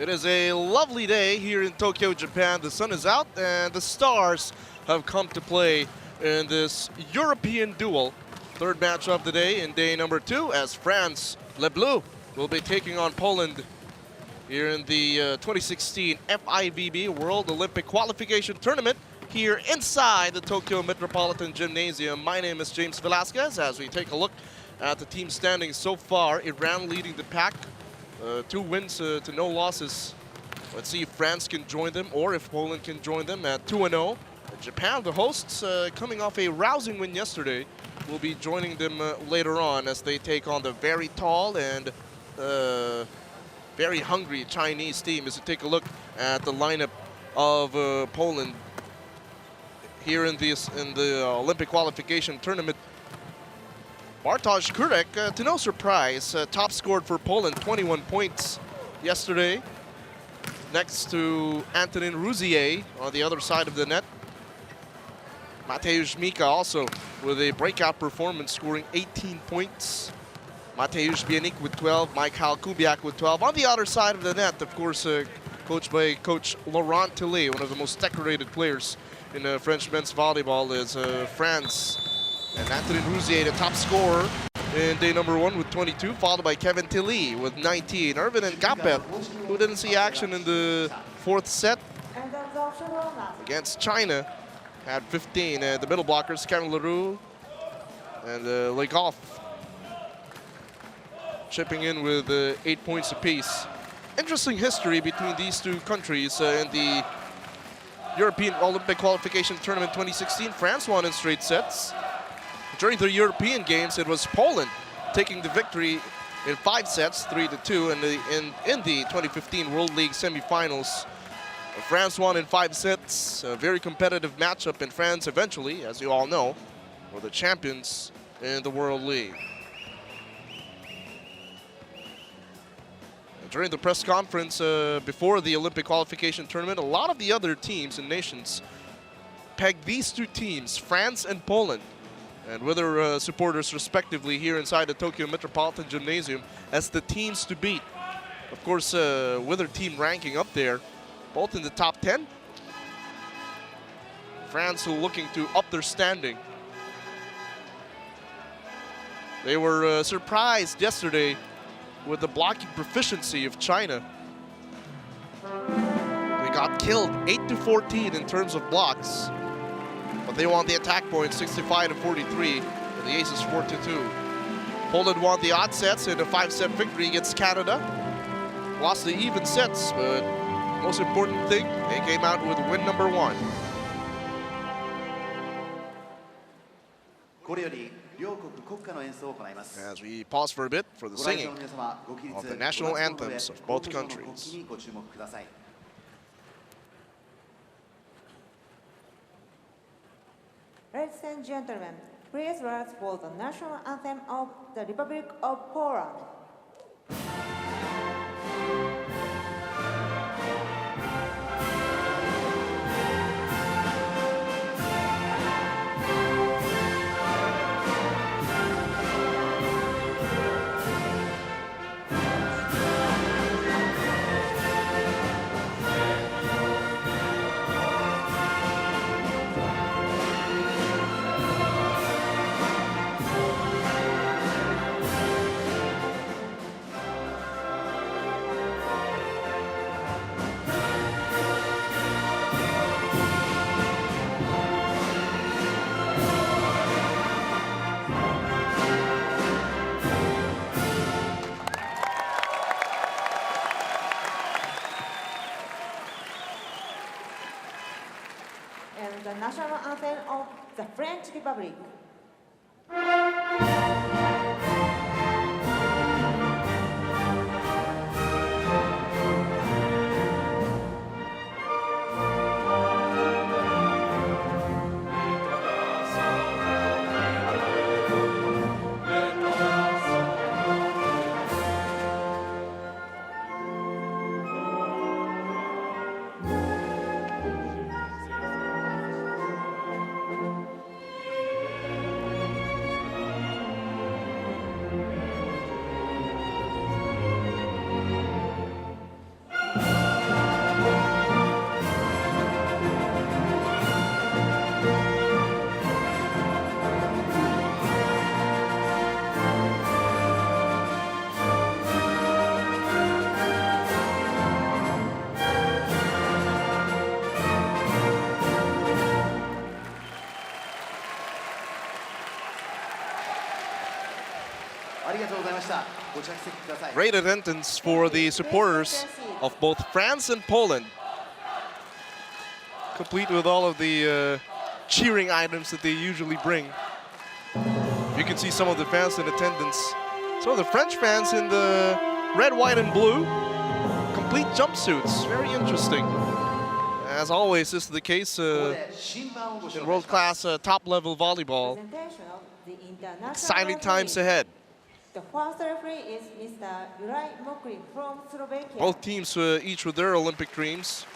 It is a lovely day here in Tokyo, Japan. The sun is out and the stars have come to play in this European duel. Third match of the day in day number 2 as France, Les Bleus, will be taking on Poland here in the 2016 FIVB World Olympic Qualification Tournament here inside the Tokyo Metropolitan Gymnasium. My name is James Velasquez as we take a look at the team standings so far. Iran leading the pack, 2 wins to no losses. Let's see if France can join them or if Poland can join them at 2-0. Japan, the hosts, coming off a rousing win yesterday, will be joining them later on as they take on the very tall and very hungry Chinese team. As we take a look at the lineup of Poland here in the Olympic qualification tournament. Bartosz Kurek, to no surprise, top scored for Poland, 21 points yesterday. Next to Antonin Rouzier on the other side of the net. Mateusz Mika also with a breakout performance, scoring 18 points. Mateusz Bienik with 12, Michal Kubiak with 12. On the other side of the net, of course, coached by Coach Laurent Tillet, one of the most decorated players in French men's volleyball, is France. And Antonin Rouzier, the top scorer in day number 1 with 22, followed by Kevin Tilly with 19. Erwin and Gapet, who didn't see action in the 4th set against China, had 15. The middle blockers, Karen Leroux and Legoff, chipping in with 8 points apiece. Interesting history between these two countries in the European Olympic Qualification Tournament 2016. France won in straight sets. During the European Games, it was Poland taking the victory in 5 sets, 3-2, in the 2015 World League semifinals. France won in 5 sets. A very competitive matchup in France eventually, as you all know, were the champions in the World League. During the press conference before the Olympic qualification tournament, a lot of the other teams and nations pegged these two teams, France and Poland, and with their supporters respectively here inside the Tokyo Metropolitan Gymnasium, as the teams to beat. Of course, with their team ranking up there, both in the top 10. France looking to up their standing. They were surprised yesterday with the blocking proficiency of China. They got killed 8-14 in terms of blocks, but they won the attack points 65-43, and the aces 4-2. Poland won the odd sets in a 5-set victory against Canada. Lost the even sets, but most important thing, they came out with win number 1. As we pause for a bit for the singing of the national anthems of both countries. Ladies and gentlemen, please rise for the national anthem of the Republic of Poland. And the national anthem of the French Republic. Great attendance for the supporters of both France and Poland. Complete with all of the cheering items that they usually bring. You can see some of the fans in attendance. Some of the French fans in the red, white, and blue. Complete jumpsuits. Very interesting. As always, this is the case in world-class top-level volleyball. Exciting times ahead. The first referee is Mr. Juraj Mokrin from Slovakia. Both teams each with their Olympic dreams.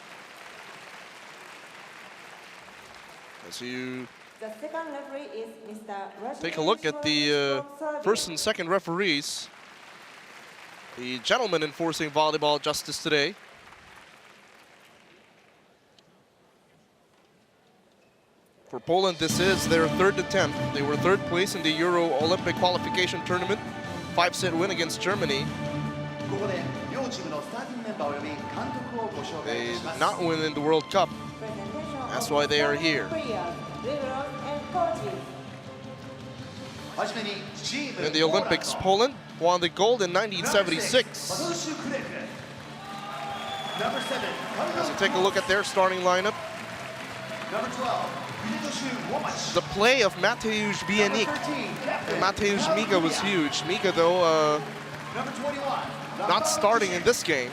As you The second referee is Mr. take a look at the first and second referees, the gentlemen enforcing volleyball justice today. For Poland, this is their third attempt. They were third place in the Euro Olympic Qualification tournament. 5-set win against Germany. They did not win in the World Cup. That's why they are here. In the Olympics, Poland won the gold in 1976. As we take a look at their starting lineup, the play of Mateusz Bienik and Mateusz Miga was huge. Miga, though, not starting in this game.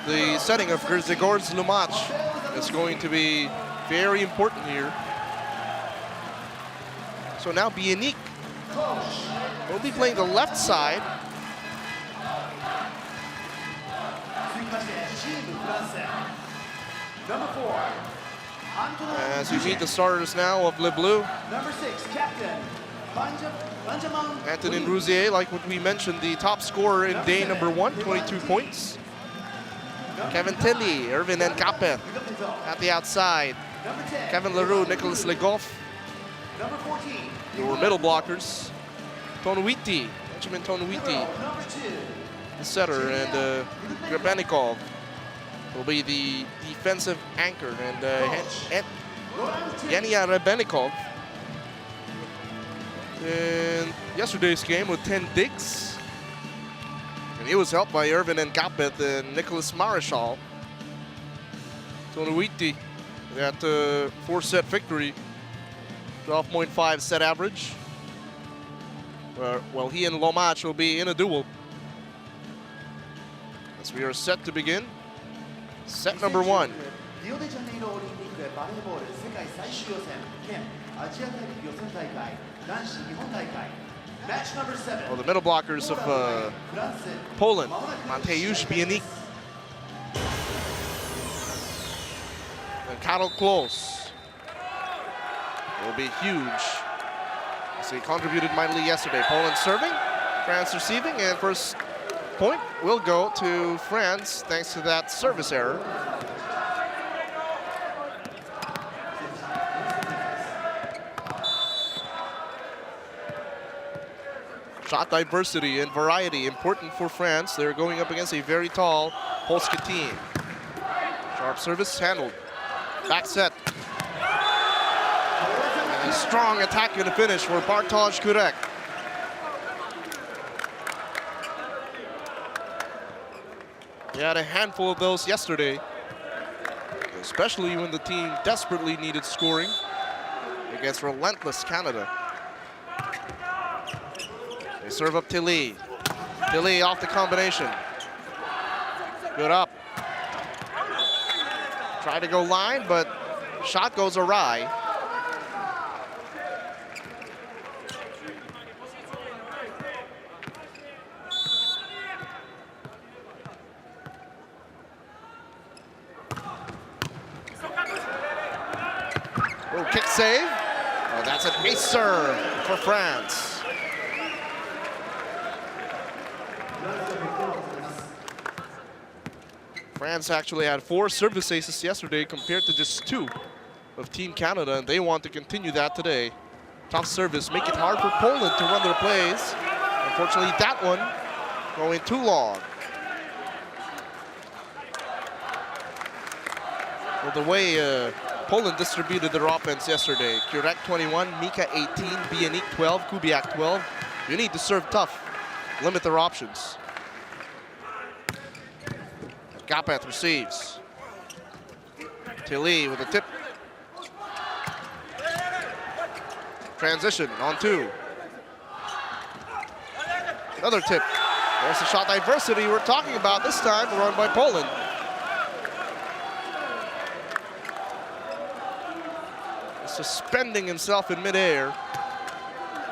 The setting of Grzegorz Lumacz is going to be very important here. So now Bienik will be playing the left side. As you meet the starters now of Le Bleu. Antonin Rouzier, like what we mentioned, the top scorer in day number 1, 22 points. Kevin Tilly, Erwin Nkape at the outside. Kevin Leroux, Nicolas Legoff. Who were middle blockers. Tonuiti, Benjamin Tonuiti, the setter, and Grebennikov will be the defensive anchor. And Yania Grebennikov in yesterday's game with 10 digs. And he was helped by Erwin Nkape and Nicolas Marichal. Tonuiti, that 4-set victory, 12.5 set average. Well, he and Lumacz will be in a duel. As we are set to begin. Set number 1. Well, the middle blockers of Poland, Mateusz Bienik and Karol Klos will be huge. So he contributed mightily yesterday. Poland serving, France receiving, and first point will go to France thanks to that service error. Shot diversity and variety important for France. They're going up against a very tall Polska team. Sharp service handled. Back set. And a strong attack in the finish for Bartosz Kurek. He had a handful of those yesterday, especially when the team desperately needed scoring against relentless Canada. They serve up Tilly. Tilly off the combination. Good up. Try to go line, but shot goes awry. Oh, kick save. Oh, that's an ace serve for France. France actually had 4 service aces yesterday compared to just 2 of Team Canada, and they want to continue that today. Tough service, make it hard for Poland to run their plays. Unfortunately, that one going too long. Well, the way Poland distributed their offense yesterday. Kurek 21, Mika 18, Bianik 12, Kubiak 12. You need to serve tough, limit their options. Gapeth receives. Tilly with a tip. Transition on 2. Another tip. There's the shot diversity we're talking about this time, run by Poland. Suspending himself in midair.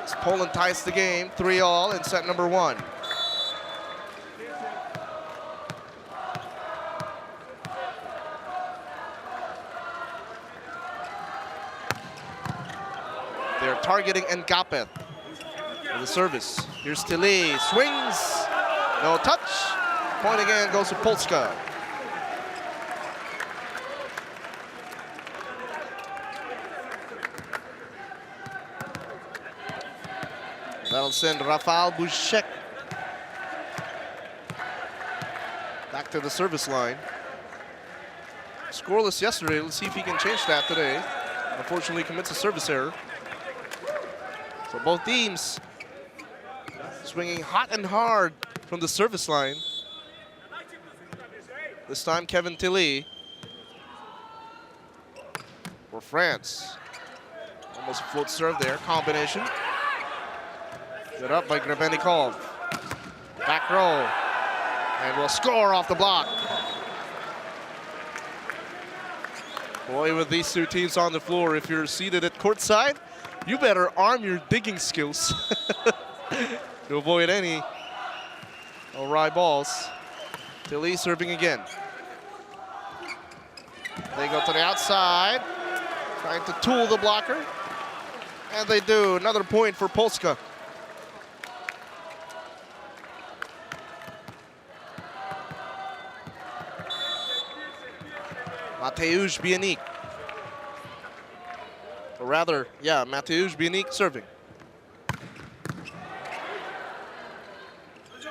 As Poland ties the game 3-all in set number 1. They're targeting Ngapeth for the service. Here's Tilly, swings, no touch. Point again goes to Polska. That'll send Rafał Buszek back to the service line. Scoreless yesterday. Let's see if he can change that today. Unfortunately, commits a service error. So both teams swinging hot and hard from the service line. This time, Kevin Tilly for France. Almost a float serve there. Combination. Set up by Grebennikov. Back row. And will score off the block. Boy, with these two teams on the floor, if you're seated at courtside, you better arm your digging skills to avoid any awry balls. Tilly serving again. They go to the outside, trying to tool the blocker. And they do. Another point for Polska. Mateusz Bianik. Or rather, yeah, Mateusz Bianik serving.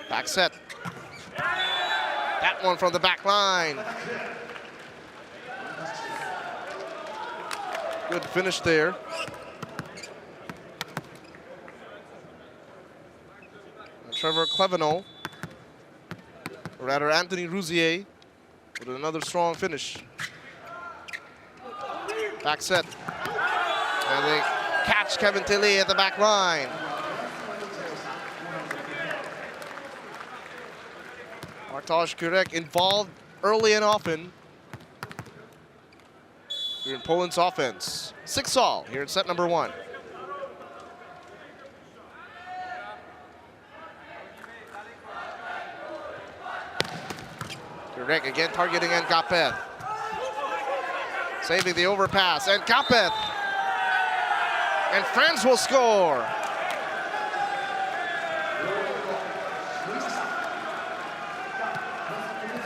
Back set. That one from the back line. Good finish there. And Trevor Clevenot, or rather Anthony Rousier, with another strong finish. Back set. And they catch Kevin Tilly at the back line. Bartosz Kurek involved early and often here in Poland's offense. 6-all here in set number 1. Kurek again targeting Ngapeth. Saving the overpass, and Ngapeth. And France will score.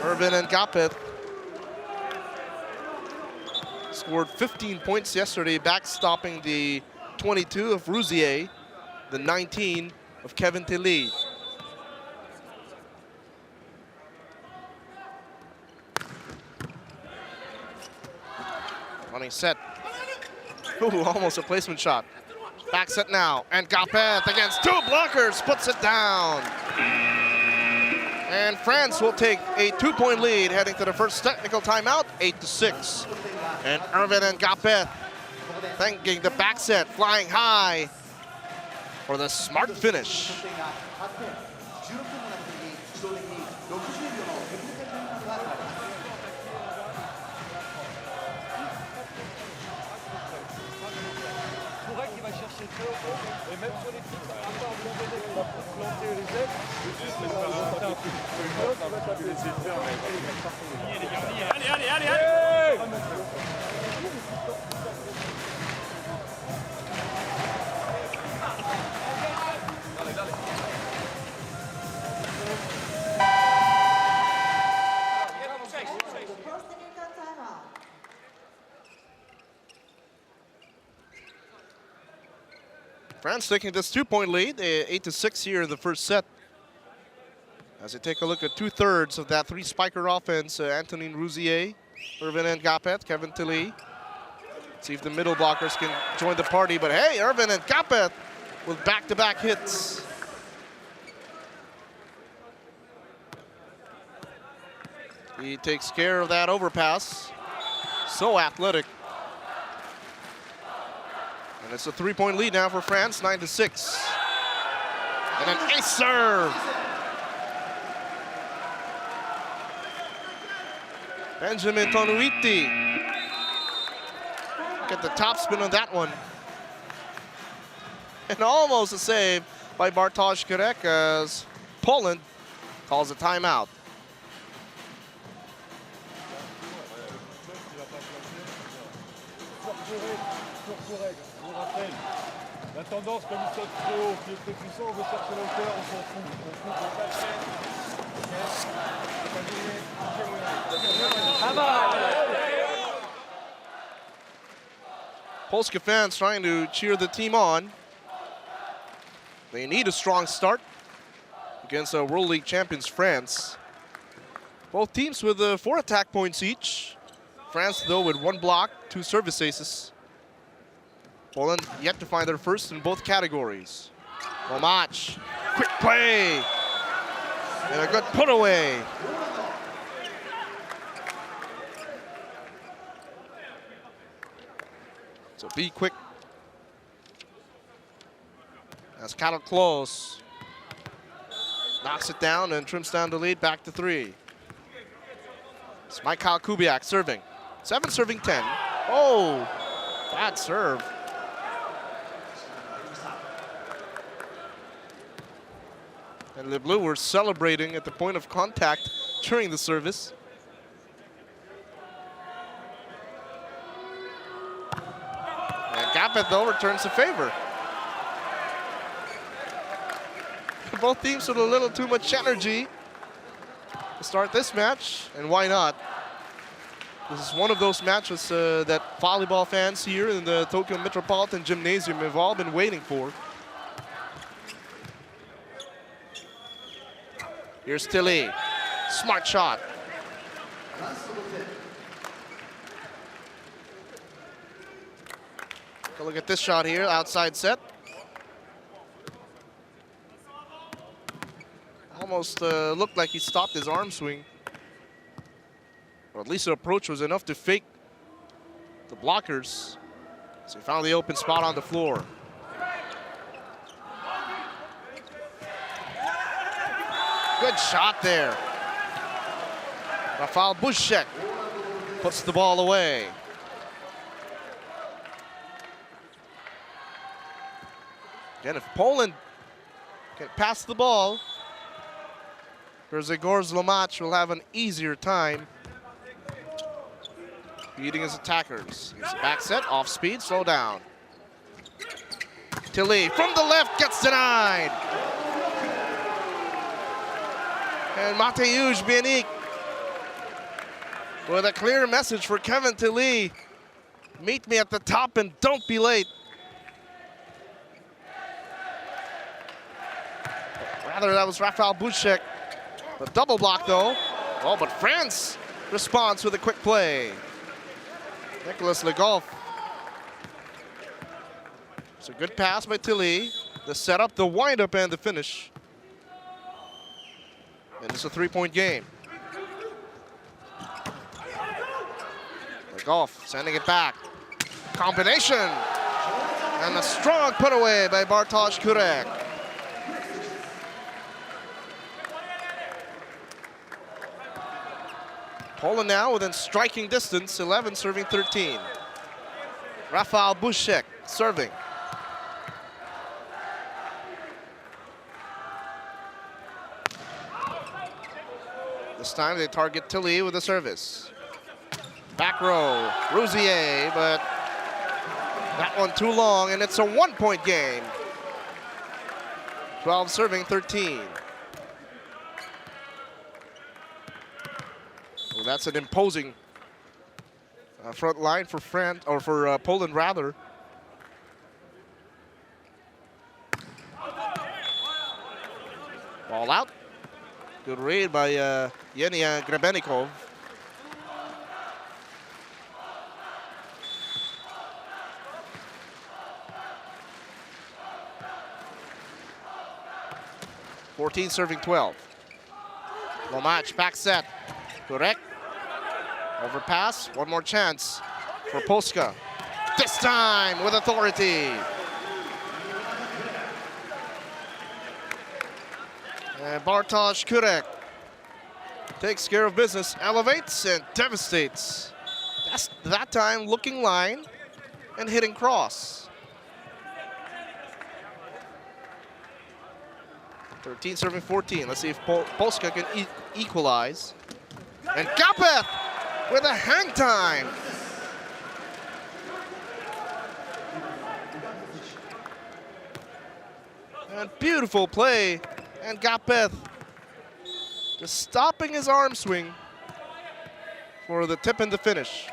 Irvin Ngapeth scored 15 points yesterday, backstopping the 22 of Rousier, the 19 of Kevin Tilly. Running set. Ooh, almost a placement shot. Back set now, and Ngapeth against 2 blockers puts it down. And France will take a 2-point lead heading to the first technical timeout, 8-6. And Irvin Ngapeth thanking the back set, flying high for the smart finish. Et même sur les titres, à part abandonner pour planter les ailes, le but c'est de faire un peu plus les essayer de faire, mais allez. First technical timeout. France taking this 2-point lead, 8-6 here in the first set. As they take a look at 2/3 of that 3-spiker offense, Antonin Rousier, Irvin Ngapeth, Kevin Tilly, See if the middle blockers can join the party. But hey, Irvin and Capet with back-to-back hits. He takes care of that overpass. So athletic. And it's a 3-point lead now for France, 9-6. And an ace serve. Benjamin Tonuiti. Get the top spin on that one. And almost a save by Bartosz Kurek as Poland calls a timeout. La tendance, comme il saute très haut, qui est très puissant, on veut chercher la hauteur, on s'en fout. On coupe, on tape. Polska fans trying to cheer the team on. They need a strong start against World League champions France. Both teams with 4 attack points each. France, though, with 1 block, 2 service aces. Poland yet to find their first in both categories. Momacz, quick play, and a good put away. So be quick. As Karol Klos knocks it down and trims down the lead back to 3. It's Mikhail Kubiak serving. 7 serving 10. Oh, bad serve. And the Blue were celebrating at the point of contact during the service. And Capet, though, returns the favor. Both teams with a little too much energy to start this match, and why not? This is one of those matches that volleyball fans here in the Tokyo Metropolitan Gymnasium have all been waiting for. Here's Tilly, smart shot. Take a look at this shot here, outside set. Almost looked like he stopped his arm swing. Or at least the approach was enough to fake the blockers. So he found the open spot on the floor. Good shot there. Rafał Buszek puts the ball away. Again, if Poland can pass the ball, Grzegorz Lomacz will have an easier time beating his attackers. It's a back set, off speed, slow down. Tilly from the left gets denied. And Mateusz Bianik with a clear message for Kevin Tilly. Meet me at the top and don't be late. Rather, that was Rafał Buszek. The double block, though. Oh, but France responds with a quick play. Nicholas Legoff. It's a good pass by Tilly. The setup, the windup, and the finish. And it's a 3-point game. Legoff sending it back. Combination. And a strong put away by Bartosz Kurek. Poland now within striking distance, 11 serving 13. Rafał Buszek serving. This time they target Tilly with a service. Back row, Rousier, but that one too long, and it's a 1-point game. 12 serving 13. Well, that's an imposing front line for France, or for Poland rather. Ball out. Good read by Yenia Grebennikov. 14 serving 12. Lomacz, back set. Correct. Overpass. One more chance for Polska. This time with authority. And Bartosz Kurek takes care of business, elevates and devastates. That's that time looking line and hitting cross. 13 serving 14. Let's see if Polska can equalize. And Kapeth with a hang time. And beautiful play. And Kapeth just stopping his arm swing for the tip and the finish.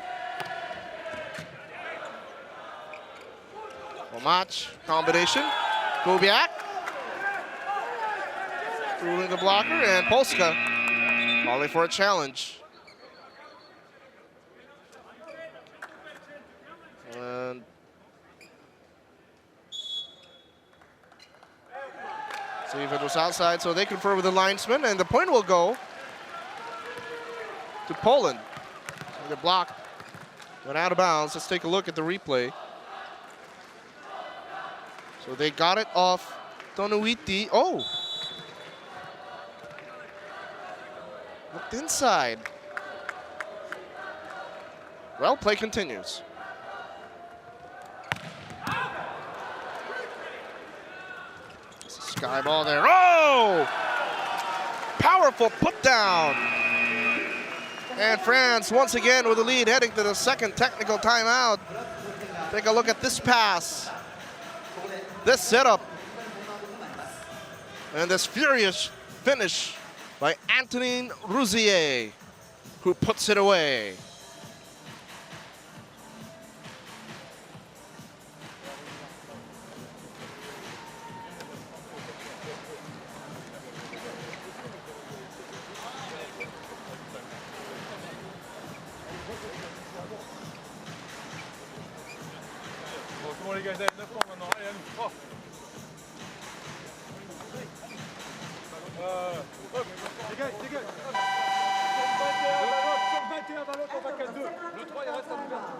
Lomacz, combination. Kubiak. Ruling the blocker, and Polska calling for a challenge. And see if it was outside, so they confer with the linesman, and the point will go to Poland. The block went out of bounds. Let's take a look at the replay. So they got it off Tonuiti. Oh! Looked inside. Well, play continues. It's a sky ball there. Oh! Powerful put down. And France once again with the lead heading to the second technical timeout. Take a look at this pass. This setup. And this furious finish by Antonin Rouzier, who puts it away. Bon, comment les gars, vous avez 9 points maintenant. Allez, à nous. Oh. Dégage, dégage. Sur 21 ballons, on va 4-2. Le 3, il reste à l'ouverture.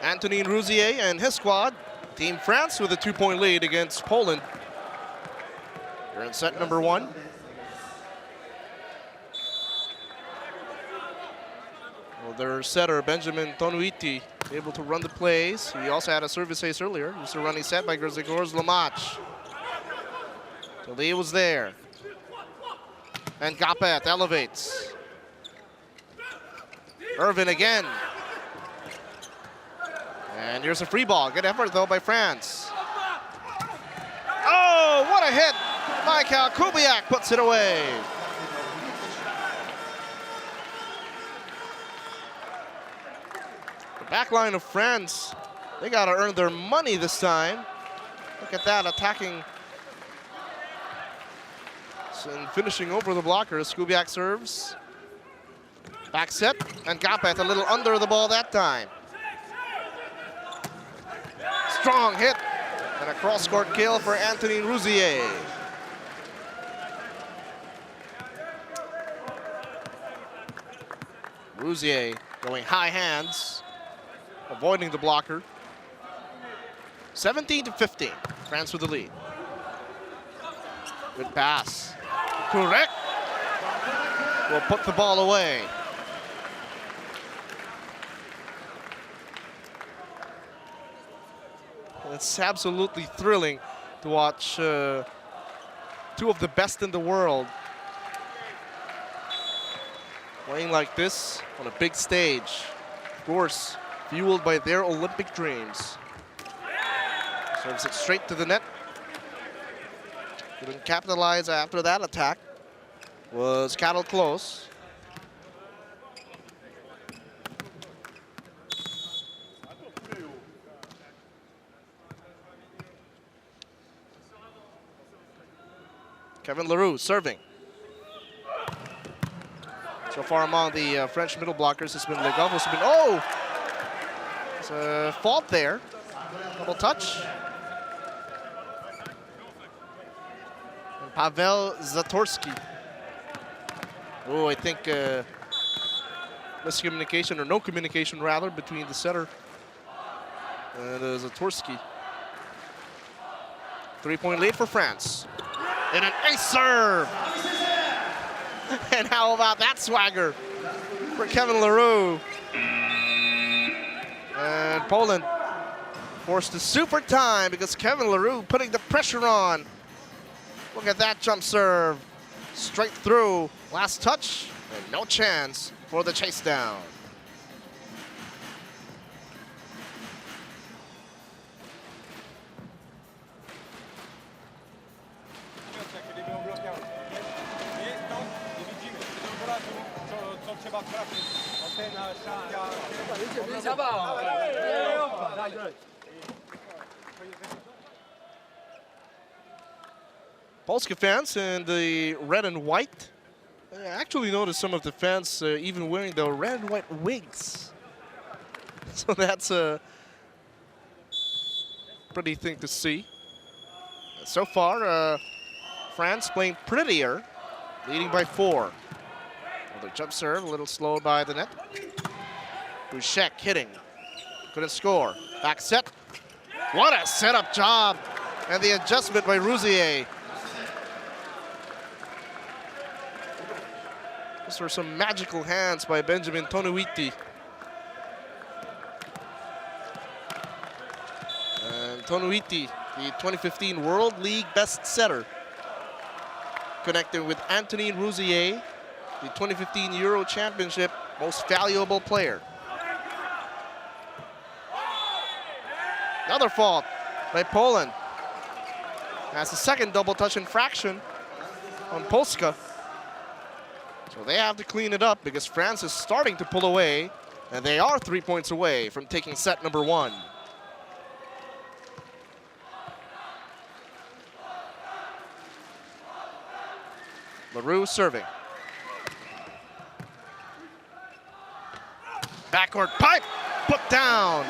Antonin Rouzier and his squad, Team France with a 2-point lead against Poland. They're in set number 1. Well, their setter, Benjamin Tonuiti, able to run the plays. He also had a service ace earlier. Used a running set by Grzegorz Lomacz. So Lee was there. And Kapeth elevates. Irvin again. And here's a free ball. Good effort, though, by France. Oh, what a hit! Michael Kubiak puts it away. The back line of France, they got to earn their money this time. Look at that, attacking and finishing over the blockers. Kubiak serves. Back set, and Kapeth a little under the ball that time. Strong hit, and a cross-court kill for Antonin Rouzier. Rouzier going high hands, avoiding the blocker. 17-15, France with the lead. Good pass. Correct. Will put the ball away. It's absolutely thrilling to watch two of the best in the world playing like this on a big stage. Of course, fueled by their Olympic dreams. Serves it straight to the net. Couldn't capitalize after that attack. Was Cattle close. Kevin Leroux serving. So far among the French middle blockers has been Legov. Has been, oh! There's a fault there. Double touch. And Pavel Zatorsky. Oh, I think miscommunication, or no communication rather, between the setter and Zatorsky. 3-point lead for France. And an ace serve! And how about that swagger for Kevin Leroux? And Poland forced to super time because Kevin Leroux putting the pressure on. Look at that jump serve. Straight through. Last touch, and no chance for the chase down. Polska fans in the red and white. I actually noticed some of the fans even wearing the red and white wigs. So that's a pretty thing to see. So far, France playing prettier, leading by 4. Another jump serve, a little slow by the net. Bouchek hitting, couldn't score. Back set. What a setup job, and the adjustment by Rousier. Those were some magical hands by Benjamin Tonuiti. And Tonuiti, the 2015 World League best setter, connecting with Anthony Rousier, the 2015 Euro Championship most valuable player. Another fault by Poland. That's the second double touch infraction on Polska. So they have to clean it up because France is starting to pull away, and they are 3 points away from taking set number 1. Leroux serving. Backcourt pipe, put down.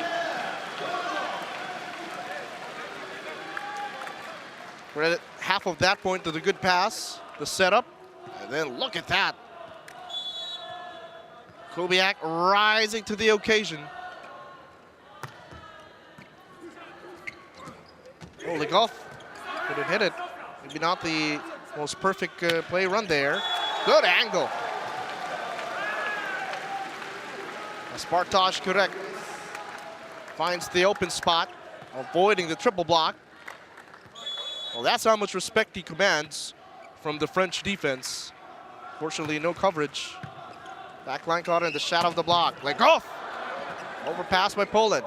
Credit half of that point to the good pass, the setup, and then look at that. Kubiak rising to the occasion. Oh, Legov couldn't hit it. Maybe not the most perfect play run there. Good angle. Spartaj Kurek finds the open spot, avoiding the triple block. Well, that's how much respect he commands from the French defense. Fortunately, no coverage. Backline caught in the shadow of the block. Legov! Overpass by Poland.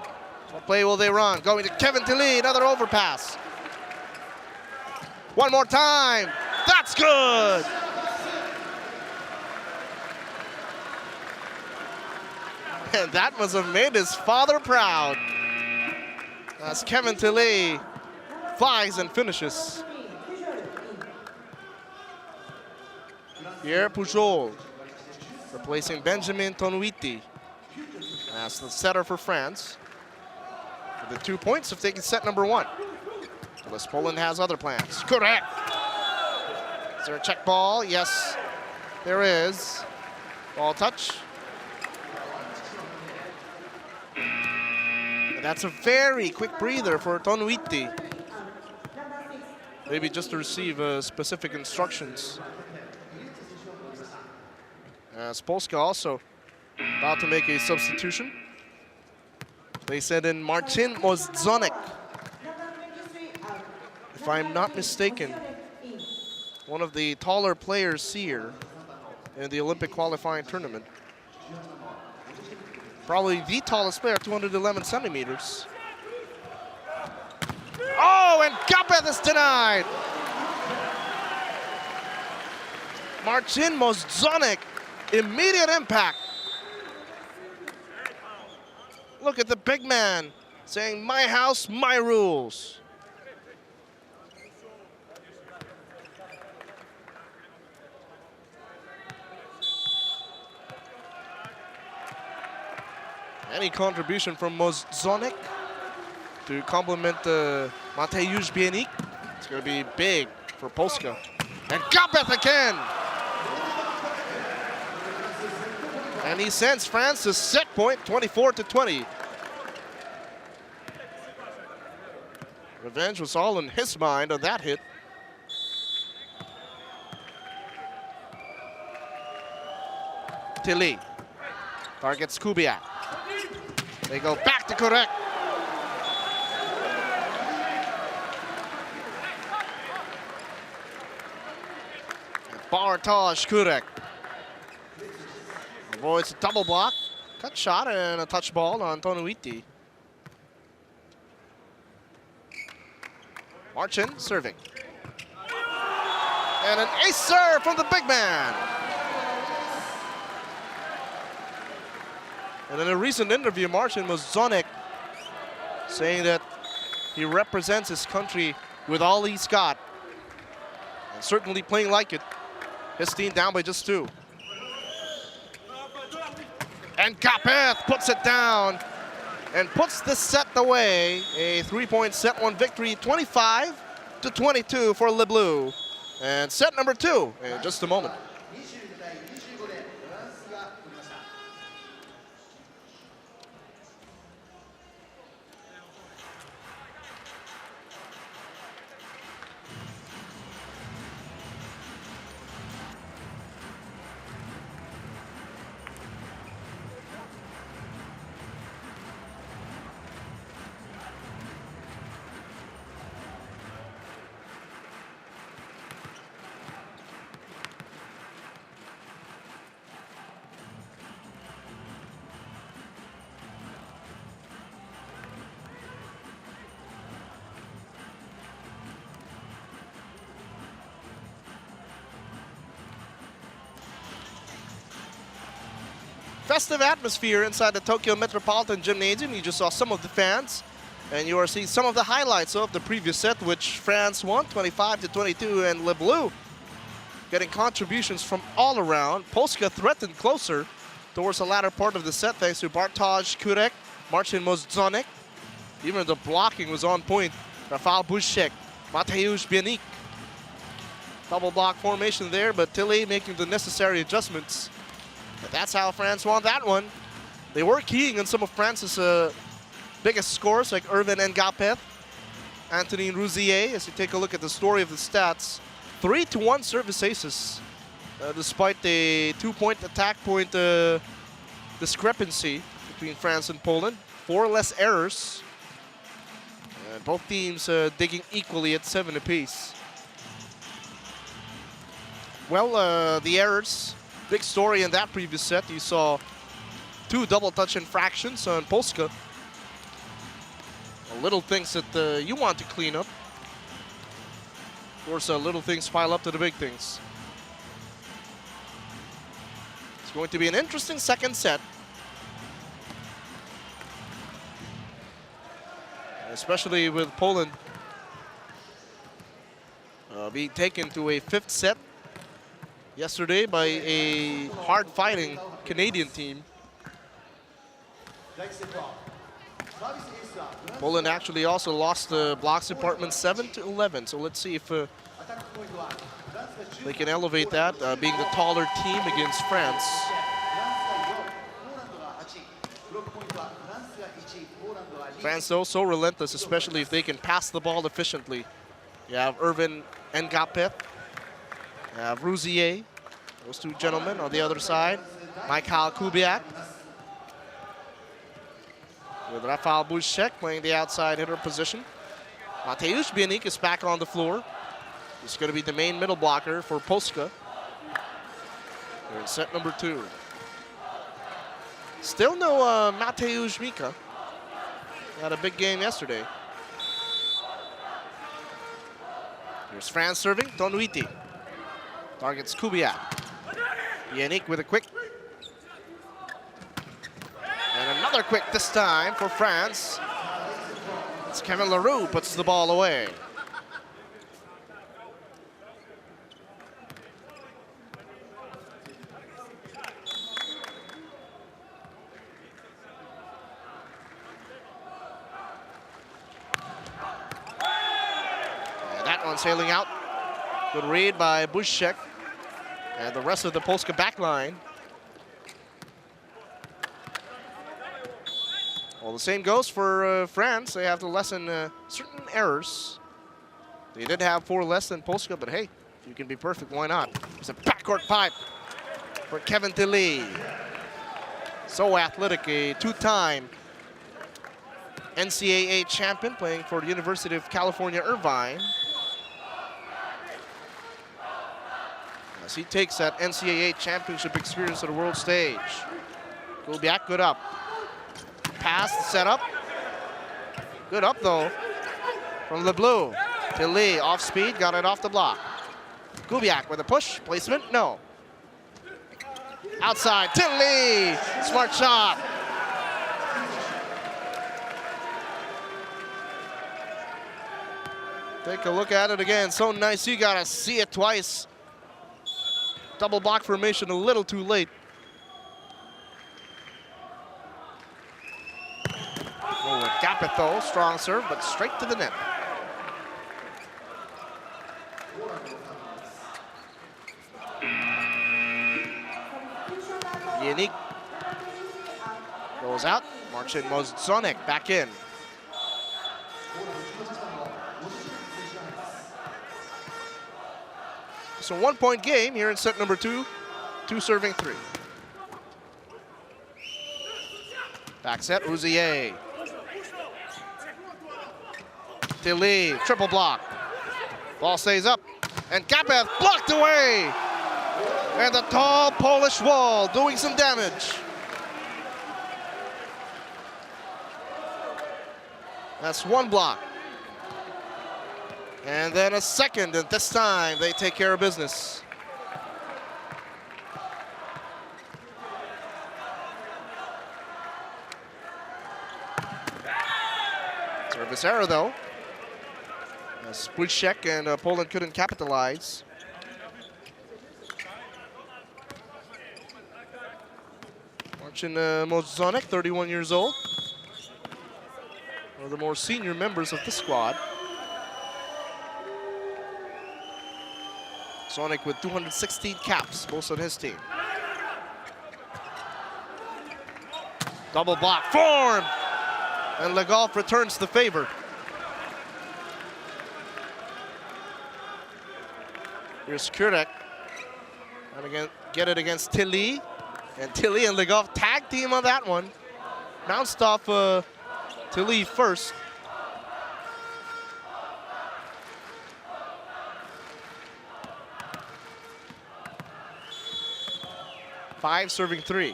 What play will they run? Going to Kevin Tilly, another overpass. One more time. That's good! And that must have made his father proud. As Kevin Tilly flies and finishes. Pierre Pujol replacing Benjamin Tonuiti as the setter for France. For the 2 points of taking set number 1. Unless Poland has other plans. Correct. Is there a check ball? Yes, there is. Ball touch. And that's a very quick breather for Tonuiti. Maybe just to receive specific instructions. As Polska also about to make a substitution. They sent in Marcin Mozzonek. If I'm not mistaken, one of the taller players here in the Olympic qualifying tournament. Probably the tallest player, 211 centimeters. Oh, and Gapeth is denied. Marcin Mozzonek, immediate impact. Look at the big man saying, my house, my rules. Any contribution from Mozonek to complement Mateusz Bienik. It's going to be big for Polska. And Gapeth again! And he sends France to set point, 24-20. Revenge was all in his mind on that hit. Tilly targets Kubiak. They go back to Kurek. Bartosz Kurek avoids a double block, cut shot, and a touch ball on Tonuiti. Marcin serving. And an ace serve from the big man. And in a recent interview, Marcin Mozonek saying that he represents his country with all he's got. And certainly playing like it. His team down by just 2. And Gapeth puts it down and puts the set away. A 3-point set one victory, 25-22 for Le Bleu. And set number 2 in just a moment. Festive atmosphere inside the Tokyo Metropolitan Gymnasium. You just saw some of the fans, and you are seeing some of the highlights of the previous set, which France won 25-22, and Le Bleu getting contributions from all around. Polska threatened closer towards the latter part of the set thanks to Bartosz Kurek, Marcin Mozonek. Even the blocking was on point. Rafał Buszek, Mateusz Bienik. Double block formation there, but Tilly making the necessary adjustments. But that's how France won that one. They were keying on some of France's biggest scores, like Ervin Ngapeth, Anthony Rouzier. As you take a look at the story of the stats, 3-1 service aces, despite the 2-point attack point discrepancy between France and Poland. 4 less errors. And both teams digging equally at 7 apiece. Well, the errors. Big story in that previous set. You saw 2 double touch infractions on Polska. Little things that you want to clean up. Of course, little things pile up to the big things. It's going to be an interesting second set. Especially with Poland being taken to a 5th set yesterday by a hard-fighting Canadian team. Poland actually also lost the blocks department 7-11. So let's see if they can elevate that, being the taller team against France. France, though, so relentless, especially if they can pass the ball efficiently. You have Ervin Ngapeth. You have Rouzier, those 2 gentlemen on the other side. Mikhail Kubiak. With Rafał Buszek playing the outside hitter position. Mateusz Bienik is back on the floor. He's going to be the main middle blocker for Polska. We're in set number 2. Still no Mateusz Mika. He had a big game yesterday. Here's France serving, Tonuiti. Targets Kubiak. Bienik with a quick. And another quick this time for France. It's Kevin Leroux puts the ball away. One sailing out. Good read by Bushek and the rest of the Polska back line. Well, the same goes for France. They have to lessen certain errors. They did have 4 less than Polska, but hey, if you can be perfect, why not? It's a backcourt pipe for Kevin Tilly. So athletic, a 2-time NCAA champion playing for the University of California, Irvine. As he takes that NCAA championship experience to the world stage. Kubiak, good up. Pass, set up. Good up though from the blue. Tilly off speed, got it off the block. Kubiak with a push, placement, no. Outside, Tilly, smart shot. Take a look at it again, so nice, you gotta see it twice. Double block formation a little too late. Oh, gap it though, strong serve, but straight to the net. Yannick goes out, Marcin Mozonek back in. So 1-point game here in set number 2, 2 serving 3. Back set, Rouzier. Tilly, triple block. Ball stays up, and Kapeth blocked away. And the tall Polish wall doing some damage. That's 1 block. And then a second, and this time they take care of business. Service error though. Spulczek and Poland couldn't capitalize. Marcin Mozonek, 31 years old. One of the more senior members of the squad. Zonek with 216 caps, most on his team. Double block form! And Legolf returns the favor. Here's Kurek. And again, get it against Tilly. And Tilly and Legolf tag team on that one. Bounced off Tilly first. Five serving 3.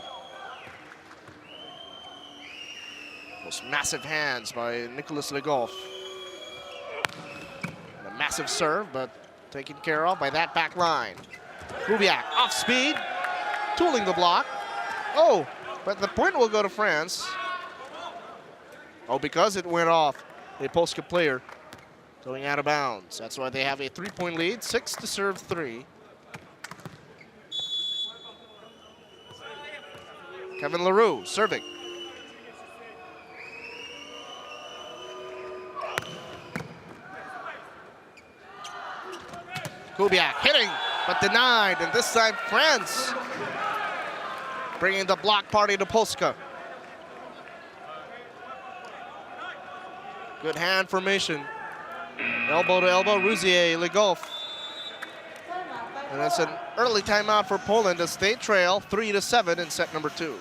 Those massive hands by Nicholas Legolf. And a massive serve, but taken care of by that back line. Kubiak off speed, tooling the block. Oh, but the point will go to France. Oh, because it went off a Polska player going out of bounds. That's why they have a 3-point lead, 6 to serve 3. Kevin LaRue serving. Kubiak hitting, but denied, and this time France bringing the block party to Polska. Good hand formation. Elbow to elbow, Rouzier, Legolf. And that's an early timeout for Poland as they trail 3-7 in set number 2.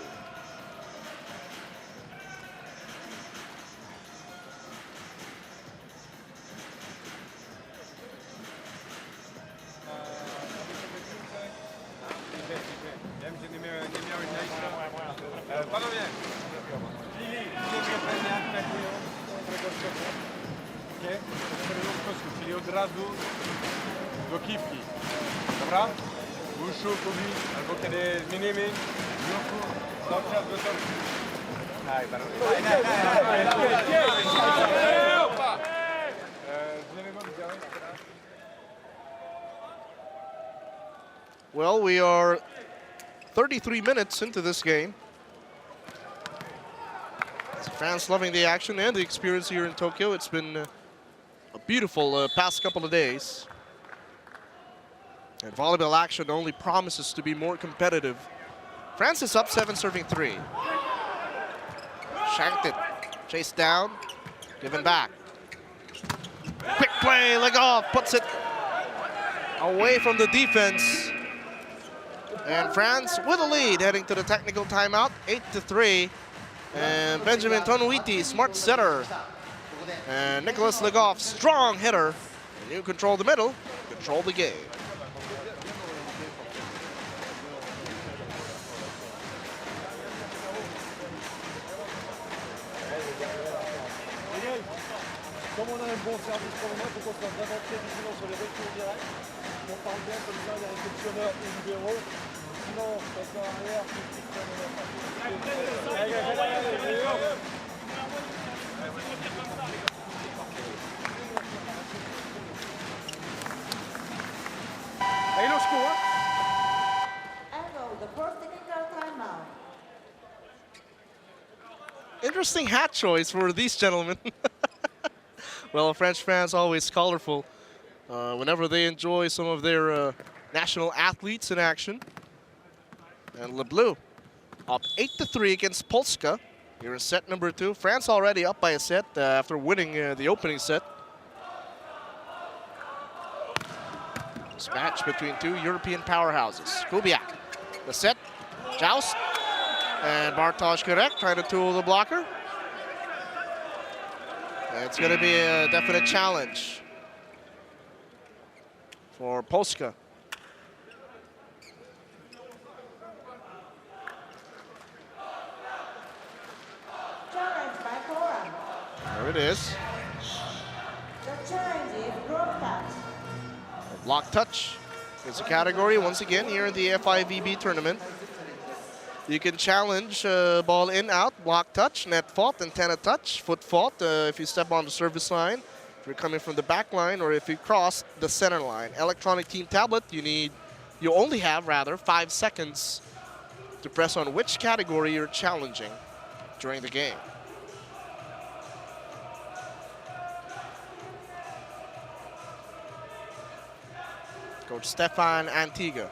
Czyli od razu do kiwki. Dobra? Uszu, kubi, albo kiedy zmienimy, ruchu, cały czas do torku. Tak, bardzo. Well, we are 33 minutes into this game. Fans loving the action and the experience here in Tokyo. It's been a beautiful past couple of days. And volleyball action only promises to be more competitive. France is up 7 serving 3. Shanked it. Chased down. Given back. Quick play. Leg off. Puts it away from the defense. And France with a lead heading to the technical timeout. 8-3. And Benjamin Tonuiti, smart setter. And Nicholas Legoff, strong hitter. And you control the middle, control the game. Comme on a un bon service pour le moment, il faut qu'on soit vraiment très vigilant sur les retours directs. On parle bien comme ça, il y a un réceptionneur et libéraux. Sinon, ça sert à rien. Allez, le score. And go the first technical timeout. Interesting hat choice for these gentlemen. Well, French fans always colorful whenever they enjoy some of their national athletes in action. And Le Bleu up 8-3 against Polska here in set number 2. France already up by a set after winning the opening set. This match between two European powerhouses. Kubiak, the set, joust, and Bartosz Kurek trying to tool the blocker. It's going to be a definite challenge for Polska. Challenge by Poland. There it is. The challenge is block touch. Block touch is a category once again here in the FIVB tournament. You can challenge ball in, out, block touch, net fault, antenna touch, foot fault if you step on the service line, if you're coming from the back line, or if you cross the center line. Electronic team tablet, you only have 5 seconds to press on which category you're challenging during the game. Coach Stefan Antiga.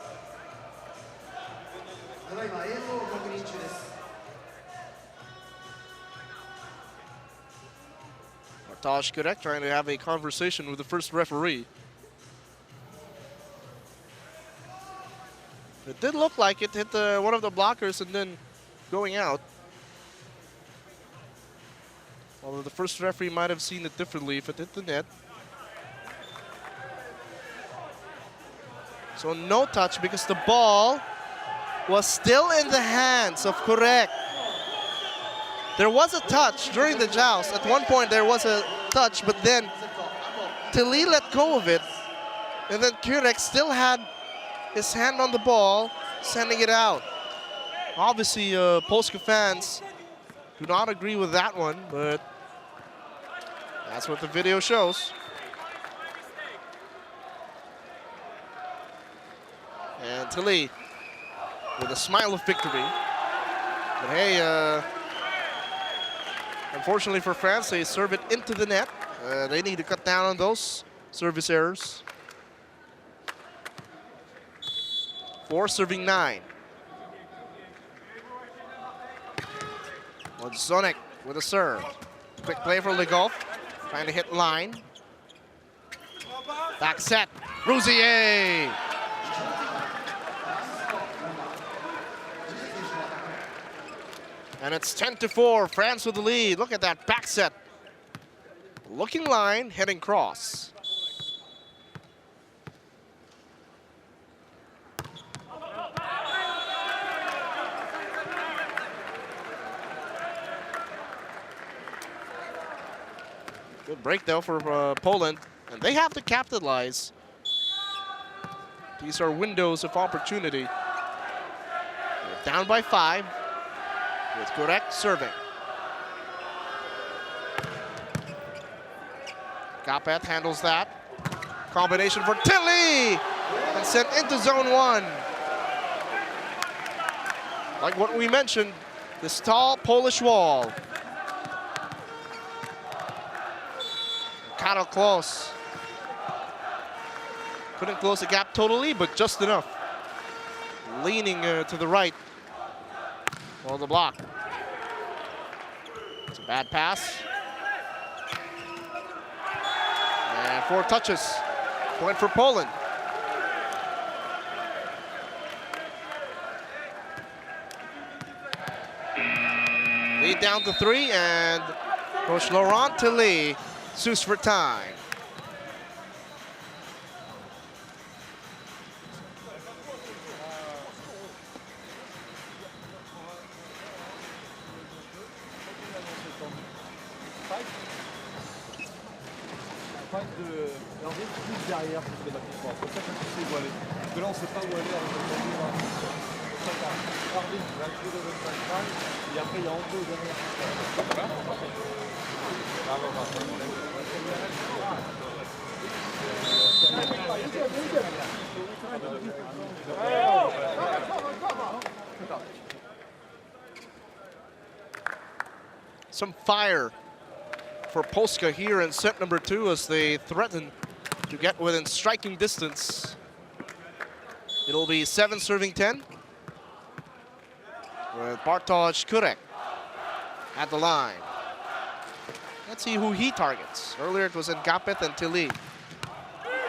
Bartosz Kurek trying to have a conversation with the first referee. It did look like it hit one of the blockers and then going out. Although the first referee might have seen it differently if it hit the net. So no touch because the ball was still in the hands of Kurek. There was a touch during the joust. At one point there was a touch, but then Tilly let go of it. And then Kurek still had his hand on the ball, sending it out. Obviously, Polska fans do not agree with that one, but that's what the video shows. And Tilly with a smile of victory. But hey, unfortunately for France, they serve it into the net. They need to cut down on those service errors. 4 serving 9. Zonek with a serve. Quick play for Legoff, trying to hit line. Back set, Rousier. And it's 10-4, France with the lead. Look at that back set. Looking line, heading cross. Good break though for Poland, and they have to capitalize. These are windows of opportunity. They're down by 5 with Kurek serving. Kapet handles that. Combination for Tilly and sent into zone 1. Like what we mentioned, this tall Polish wall. paddle close. Couldn't close the gap totally, but just enough. Leaning to the right for the block. It's a bad pass. And 4 touches. Point for Poland. Lead down to 3, and Coach Laurent Tilly sues for time. Derrière, c'est la victoire. C'est pour ça que tu sais où aller. Parce que là, on ne sait pas où aller avec le premier. Arvin va jouer de votre central. Et après, il y a Anto derrière. Some fire for Polska here in set number 2 as they threaten to get within striking distance. It'll be 7 serving 10 with Bartosz Kurek at the line. Let's see who he targets. Earlier it was Ngapeth and Tilly.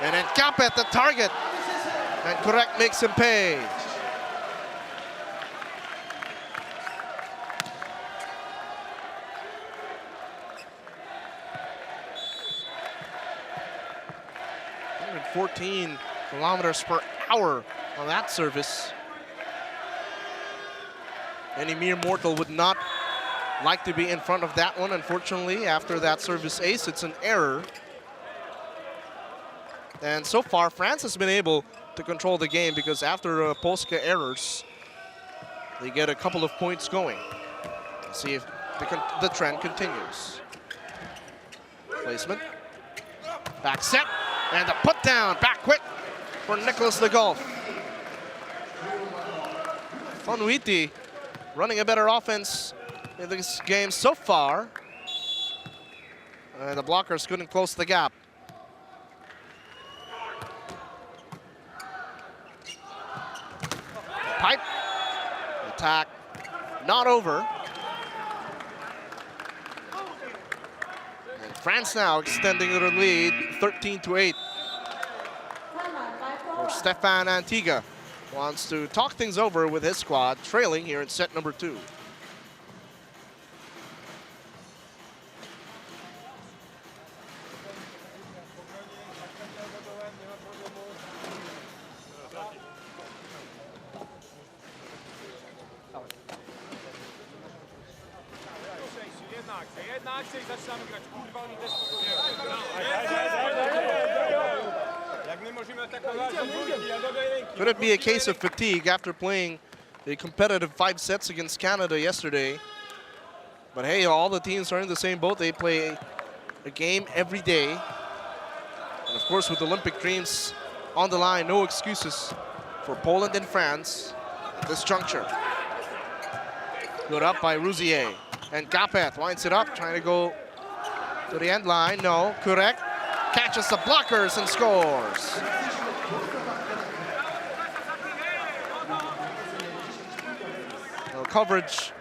And then Ngapeth the target. And Kurek makes him pay. .14 kilometers per hour on that service. Any mere mortal would not like to be in front of that one. Unfortunately, after that service ace, it's an error. And so far, France has been able to control the game because after Polska errors, they get a couple of points going. Let's see if the trend continues. Placement. Back set. And the put down, back quick for Nicholas Le Golf. Fonwiti running a better offense in this game so far. And the blockers couldn't close the gap. Pipe, attack, not over. France now extending their lead 13-8. Stefan Antiga wants to talk things over with his squad, trailing here in set number 2. Could it be a case of fatigue after playing a competitive 5 sets against Canada yesterday? But hey, all the teams are in the same boat. They play a game every day. And of course, with Olympic dreams on the line, no excuses for Poland and France at this juncture. Good up by Rouzier. And Ngapeth winds it up, trying to go to the end line. No, Kurek catches the blockers and scores. Well, coverage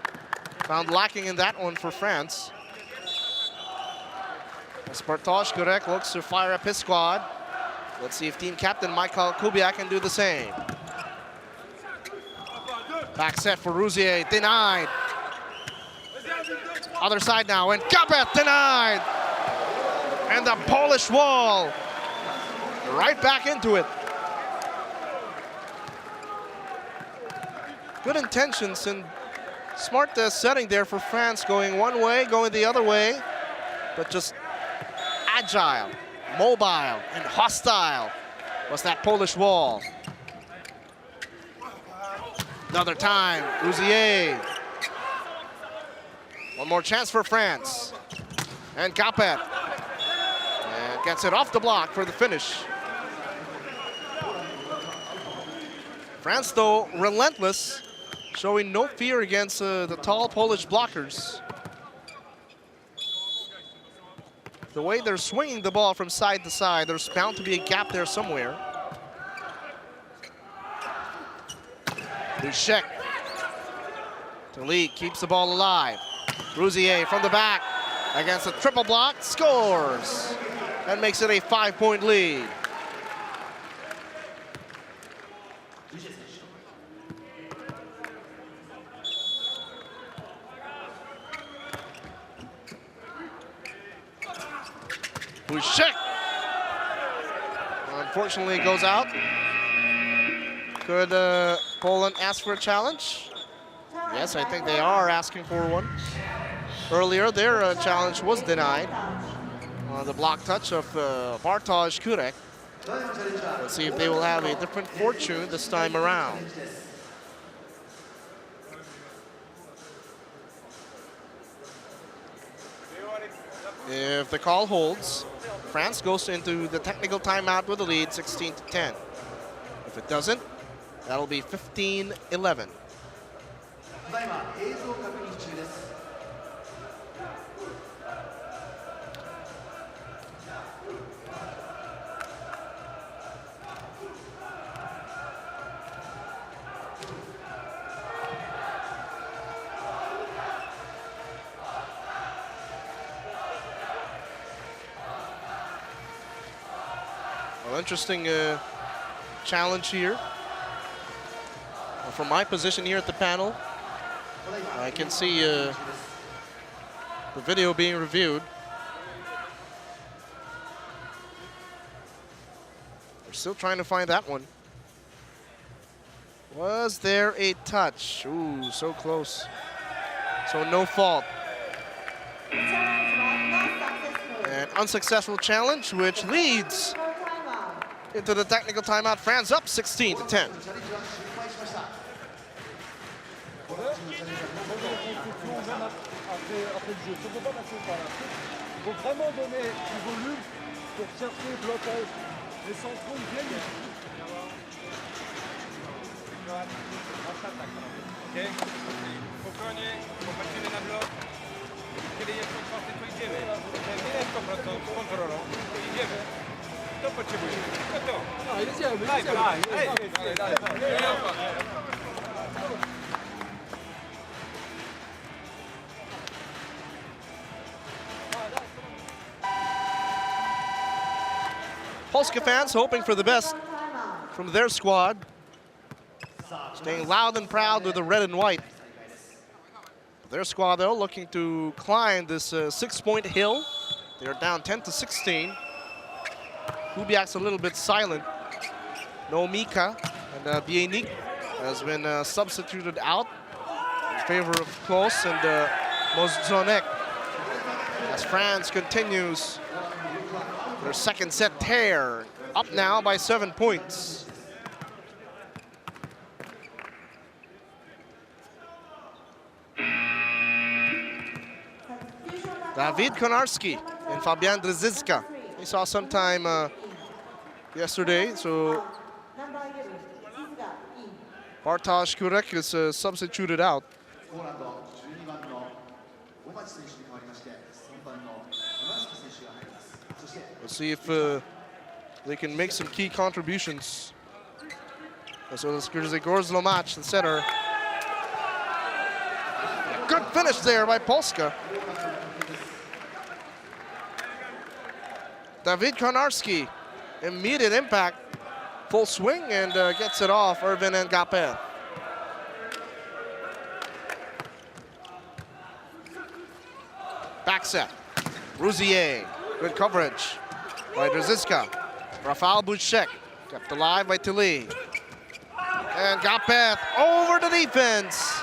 found lacking in that one for France. As Bartosz Kurek looks to fire up his squad. Let's see if team captain Michael Kubiak can do the same. Back set for Rouzier, denied. Other side now, and Ngapeth denied. And the Polish wall, right back into it. Good intentions and smart setting there for France, going one way, going the other way, but just agile, mobile, and hostile was that Polish wall. Another time, Rouzier. One more chance for France. And Ngapeth. And gets it off the block for the finish. France, though, relentless, showing no fear against the tall Polish blockers. the way they're swinging the ball from side to side, there's bound to be a gap there somewhere. Bushek. The lead keeps the ball alive. Rousier from the back against a triple block, scores and makes it a 5-point lead. Bushek, unfortunately, goes out. Could Poland ask for a challenge? Yes, I think they are asking for one. Earlier, their challenge was denied on the block touch of Bartosz Kurek. Let's see if they will have a different fortune this time around. If the call holds, France goes into the technical timeout with a lead 16-10. If it doesn't, that'll be 15-11. Well, interesting challenge here. From my position here at the panel, I can see the video being reviewed. We're still trying to find that one. Was there a touch? Ooh, so close. So no fault. An unsuccessful challenge, which leads into the technical timeout. France up 16-10. Après le jeu, ça ne peut pas passer par là. Il faut vraiment donner du volume pour chercher le blocage. Les centraux viennent ici. Ok? Spokojnie, popatrzymy na blok. Kiedy jest otwarty, to idziemy. Tyle 100% z kontrolą, to idziemy. To potrzebujemy. No to. No, jedziemy. Polska fans hoping for the best from their squad. Staying loud and proud with the red and white. Their squad, though, looking to climb this 6-point hill. They're down 10-16. Kubiak's a little bit silent. No Mika, and Bienik has been substituted out in favor of Klos and Mozzonek. As France continues their second set tear, up now by 7 points. David Konarski and Fabian Drzyzga. We saw sometime yesterday, so Bartosz Kurek is substituted out. Let's see if they can make some key contributions. So it's Gorzlo match, the center. Good finish there by Polska. David Konarski, immediate impact, full swing, and gets it off Ervin Ngapeth. Back set, Rousier, good coverage by Drzyzga. Rafał Bushek, kept alive by Tilly. And Ngapeth over the defense.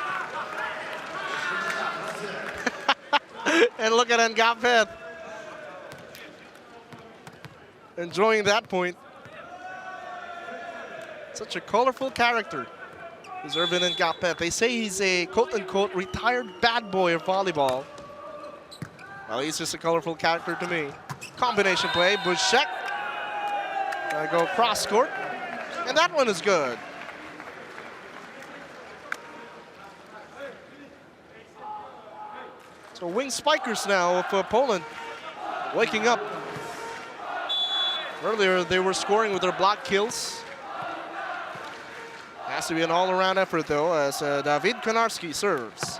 And look at Ngapeth enjoying that point. Such a colorful character is Ervin Ngapeth. They say he's a quote-unquote retired bad boy of volleyball. Well, he's just a colorful character to me. Combination play, Bushek. Go cross court, and that one is good. So wing spikers now for Poland. waking up. Earlier, they were scoring with their block kills. Has to be an all-around effort, though, as David Konarski serves.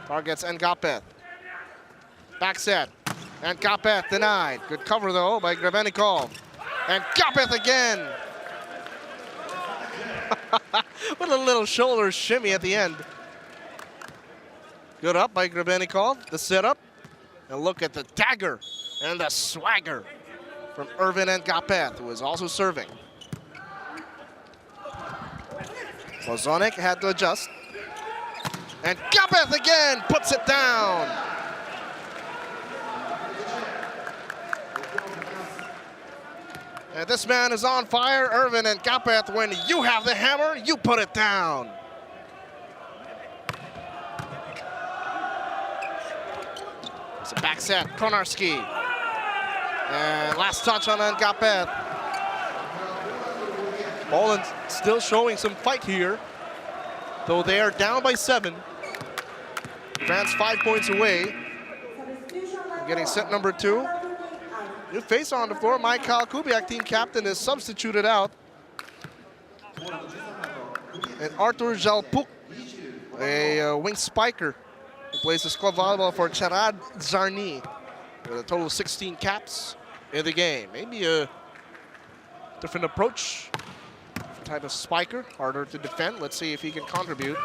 Targets Ngapeth. Back set. And Ngapeth denied. Good cover, though, by Grebenikov. And Ngapeth again. With a little shoulder shimmy at the end. Good up by Grebenikov. The setup. And look at the dagger and the swagger from Ervin Ngapeth, who is also serving. Bozonek had to adjust. And Ngapeth again puts it down. And this man is on fire, Ervin Ngapeth. When you have the hammer, you put it down. It's a back set, Konarski. And last touch on Ngapeth. Poland still showing some fight here, though they are down by 7. France 5 points away. Getting set number 2. New face on the floor. Michael Kubiak, team captain, is substituted out. And Artur Jalpuk, a wing spiker, who plays this club volleyball for Charad Zarni, with a total of 16 caps in the game. Maybe a different approach, different type of spiker, harder to defend. Let's see if he can contribute.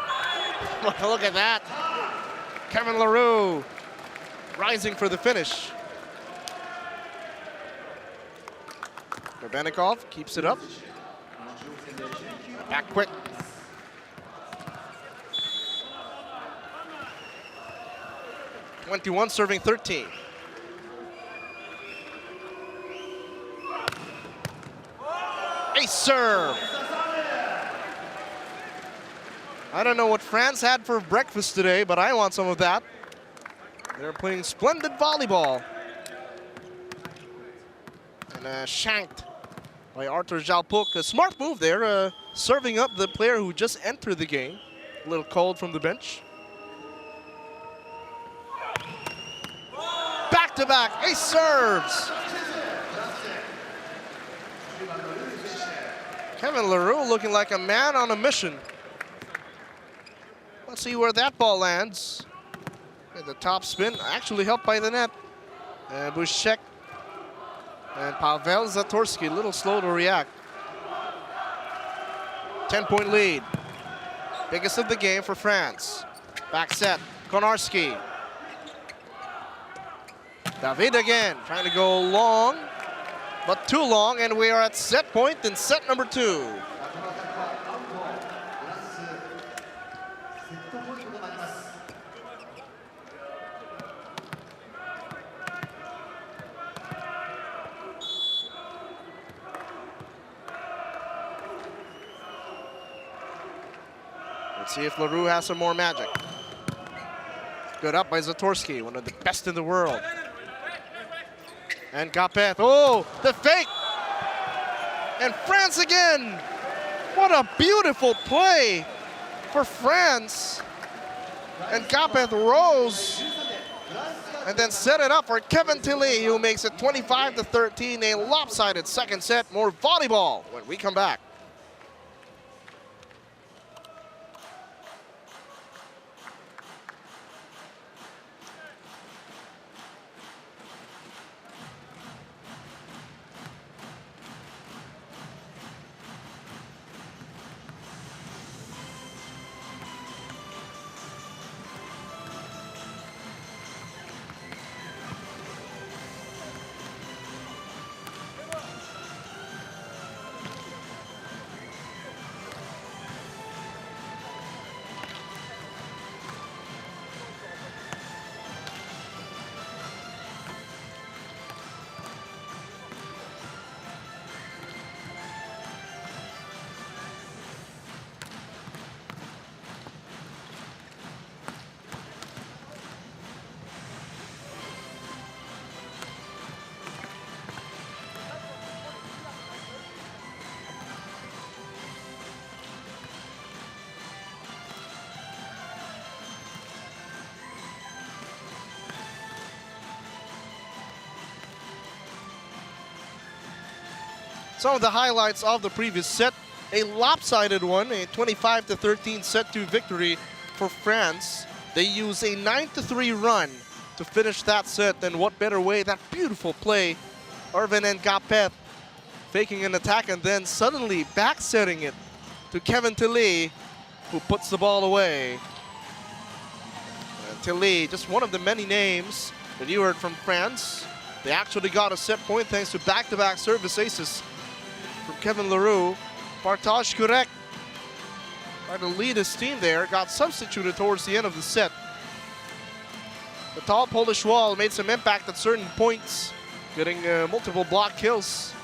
Look at that. Kevin LaRue rising for the finish. Grebenikov keeps it up. Back quick. (21) serving 13. Ace serve. I don't know what France had for breakfast today, but I want some of that. They're playing splendid volleyball. And shanked by Artur Jalpuk. A smart move there, serving up the player who just entered the game. A little cold from the bench. Back-to-back ace serves. Kevin LaRue looking like a man on a mission. Let's see where that ball lands. At the top spin, actually helped by the net. And Bushek and Pavel Zatorsky, a little slow to react. 10-point lead. Biggest of the game for France. Back set, Konarski. David again, trying to go long, but too long, and we are at set point in set number 2. Let's see if LaRue has some more magic. Good up by Zatorsky, one of the best in the world. And Ngapeth, oh, the fake! And France again! What a beautiful play for France. And Ngapeth rose and then set it up for Kevin Tilley, who makes it 25-13, a lopsided second set. More volleyball when we come back. some of the highlights of the previous set. A lopsided one, a 25-13 set-2 victory for France. They use a 9-3 run to finish that set, and what better way, that beautiful play. Irvin and Gapet faking an attack and then suddenly back-setting it to Kevin Tilly, who puts the ball away. Tilly, just one of the many names that you heard from France. They actually got a set point thanks to back-to-back service aces from Kevin Leroux. Bartosz Kurek tried to lead his team there, got substituted towards the end of the set. The tall Polish wall made some impact at certain points, getting multiple block kills.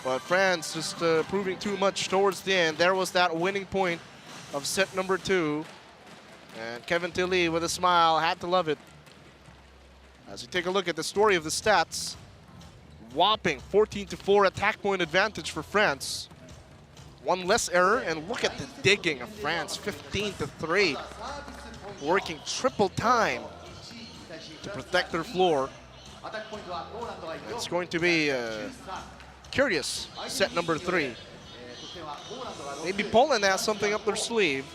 But France just proving too much towards the end. There was that winning point of set number 2. And Kevin Tilly, with a smile, had to love it. As you take a look at the story of the stats, whopping 14-4 attack point advantage for France. One less error, and look at the digging of France, 15-3. Working triple time to protect their floor. It's going to be curious, set number 3. Maybe Poland has something up their sleeve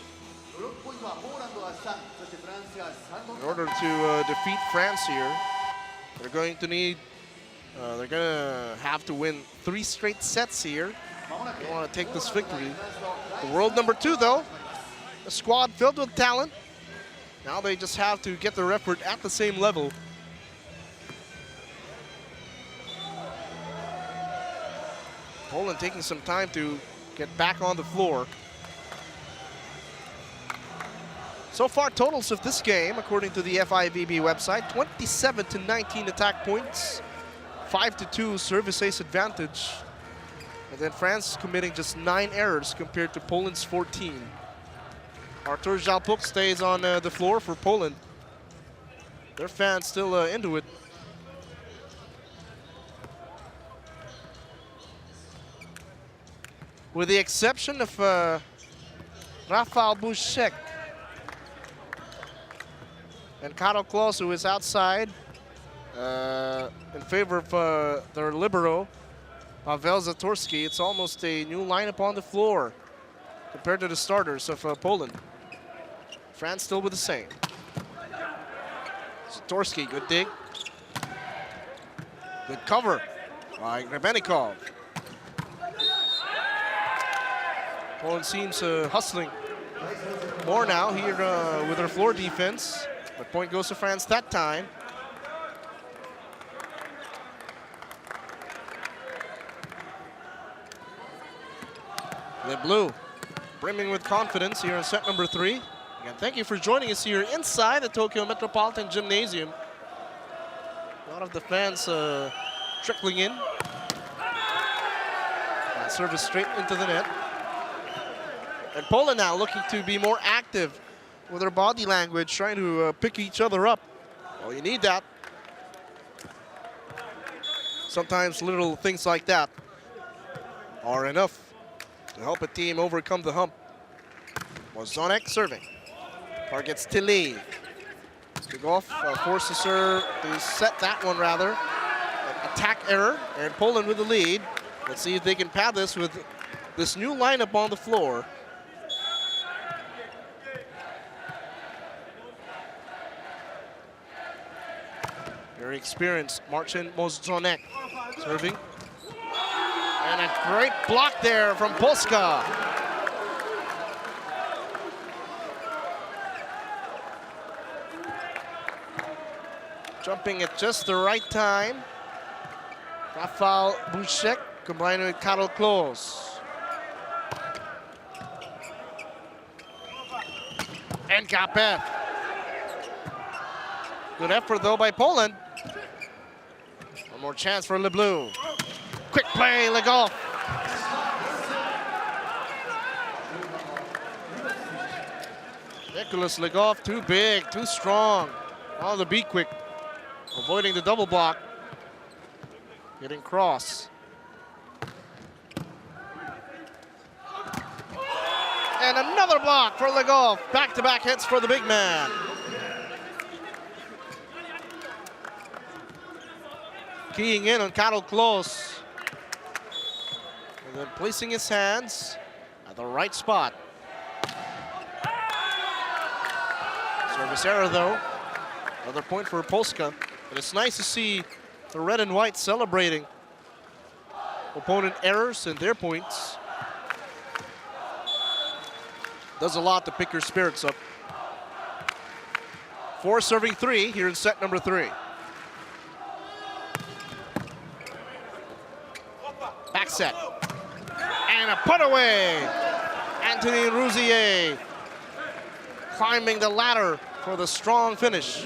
in order to defeat France here. They're going to need, they're going to have to win 3 straight sets here. They want to take this victory. The world number 2, though, a squad filled with talent. Now they just have to get their effort at the same level. Poland taking some time to get back on the floor. So far, totals of this game, according to the FIVB website, 27-19 attack points, 5-2 service ace advantage. And then France committing just 9 errors compared to Poland's 14. Artur Jalpuk stays on the floor for Poland. Their fans still into it. With the exception of Rafał Buszek and Karol Klos, who is outside in favor of their libero, Paweł Zatorski. It's almost a new lineup on the floor compared to the starters of Poland. France still with the same. Zatorski, good dig. Good cover by Grebennikov. Poland seems hustling more now here with their floor defense. But point goes to France that time. The blue brimming with confidence here in set number 3. Again, thank you for joining us here inside the Tokyo Metropolitan Gymnasium. A lot of the fans trickling in. And service straight into the net. And Poland now looking to be more active with their body language, trying to pick each other up. Well, you need that. Sometimes little things like that are enough to help a team overcome the hump. Mozonek serving. Targets Tilly. Stigov forces her to set that one rather. An attack error, and Poland with the lead. Let's see if they can pad this with this new lineup on the floor. Very experienced Marcin Mozonek serving. And a great block there from Polska. Jumping at just the right time. Rafał Buszek combining with Karol Klos. And Gapet. Good effort though by Poland. One more chance for Le Bleu. Quick play, Legov. Nicholas Legov, too big, too strong. Oh, the be quick. Avoiding the double block. Getting cross. And another block for Legov. Back-to-back hits for the big man. Keying in on Karol Klos. And then placing his hands at the right spot. Service error though. Another point for Polska. But it's nice to see the red and white celebrating opponent errors and their points. Does a lot to pick your spirits up. 4 serving 3 here in set number 3. Back set. And a put away. Anthony Rouzier climbing the ladder for the strong finish.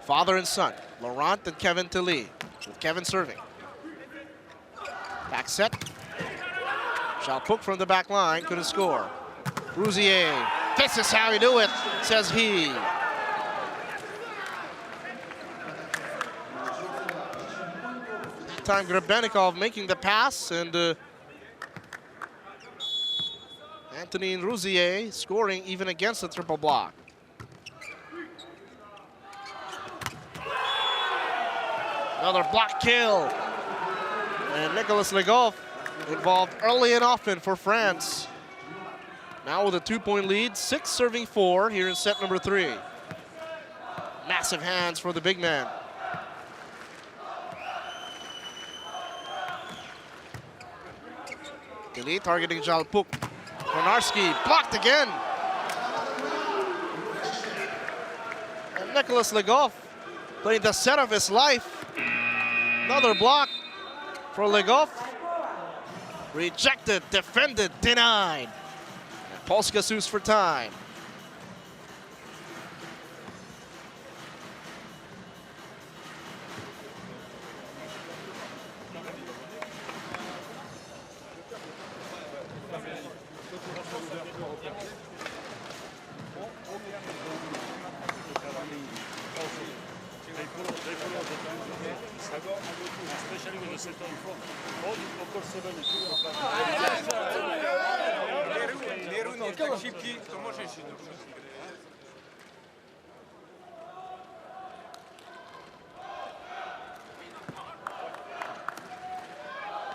Father and son, Laurent and Kevin Tilly, with Kevin serving. Back set. Jalpuk from the back line, couldn't score. Rouzier, this is how you do it, says he. Time Grebennikov making the pass, and Anthony Rouzier scoring even against the triple block. Another block kill. And Nicolas Legoff involved early and often for France. Now with a 2-point lead, 6 serving 4 here in set number 3. Massive hands for the big man. Tilly targeting Jalpuk. Konarski blocked again. And Nicolas Legoff playing the set of his life. Another block for Legoff. Rejected, defended, denied. And Polska sues for time.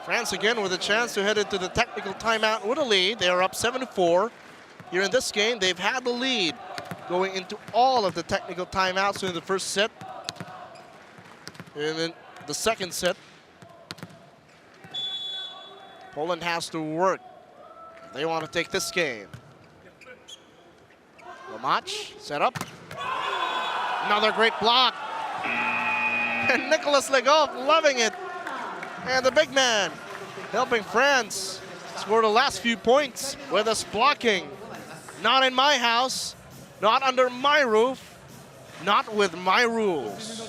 France again with a chance to head into the technical timeout with a lead. They are up 7-4. Here in this game, they've had the lead going into all of the technical timeouts in the first set. And then the second set, Poland has to work. They want to take this game. Lamach set up. Another great block. And Nicolas Legoff loving it. And the big man helping France score the last few points with us blocking. Not in my house, not under my roof, not with my rules.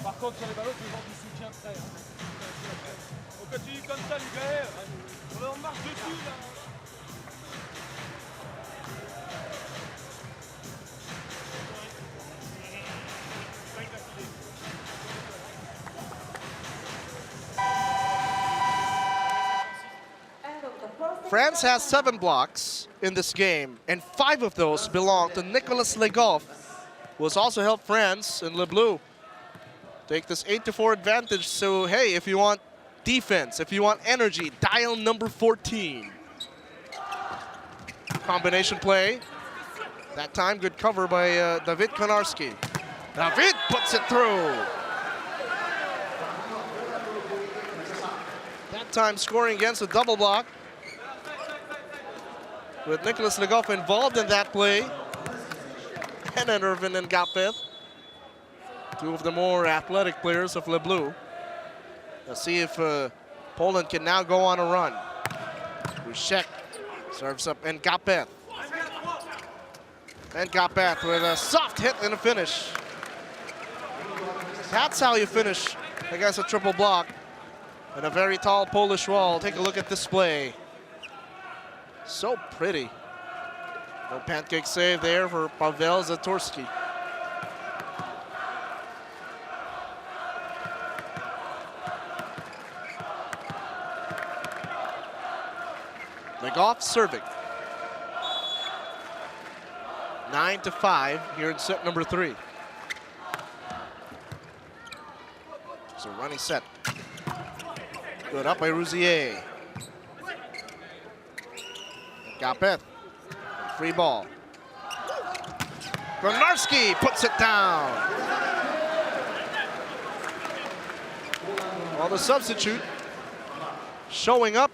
Par contre, sur les ballons, tu veux voir du soutien prêt. On continue comme ça, les gars. On marche dessus, là. France has 7 blocks in this game, and 5 of those belong to Nicolas Legoff, who has also helped France and Le Bleu take this 8-4 advantage. So, hey, if you want defense, if you want energy, dial number 14. Combination play. That time, good cover by David Konarski. David puts it through. That time scoring against a double block, with Nicolas Legoff involved in that play. And then Irvin and Gapeth, 2 of the more athletic players of Le Bleu. Let's see if Poland can now go on a run. Rushek serves up and Gapeth. And Gapeth with a soft hit and a finish. That's how you finish against a triple block and a very tall Polish wall. Take a look at this play. So pretty. No pancake save there for Pavel Zatorski. Legoff serving. 9-5 here in set number 3. It's a running set. Good up by Rouzier. Gapeth. Free ball. Gronarski puts it down. Well, the substitute showing up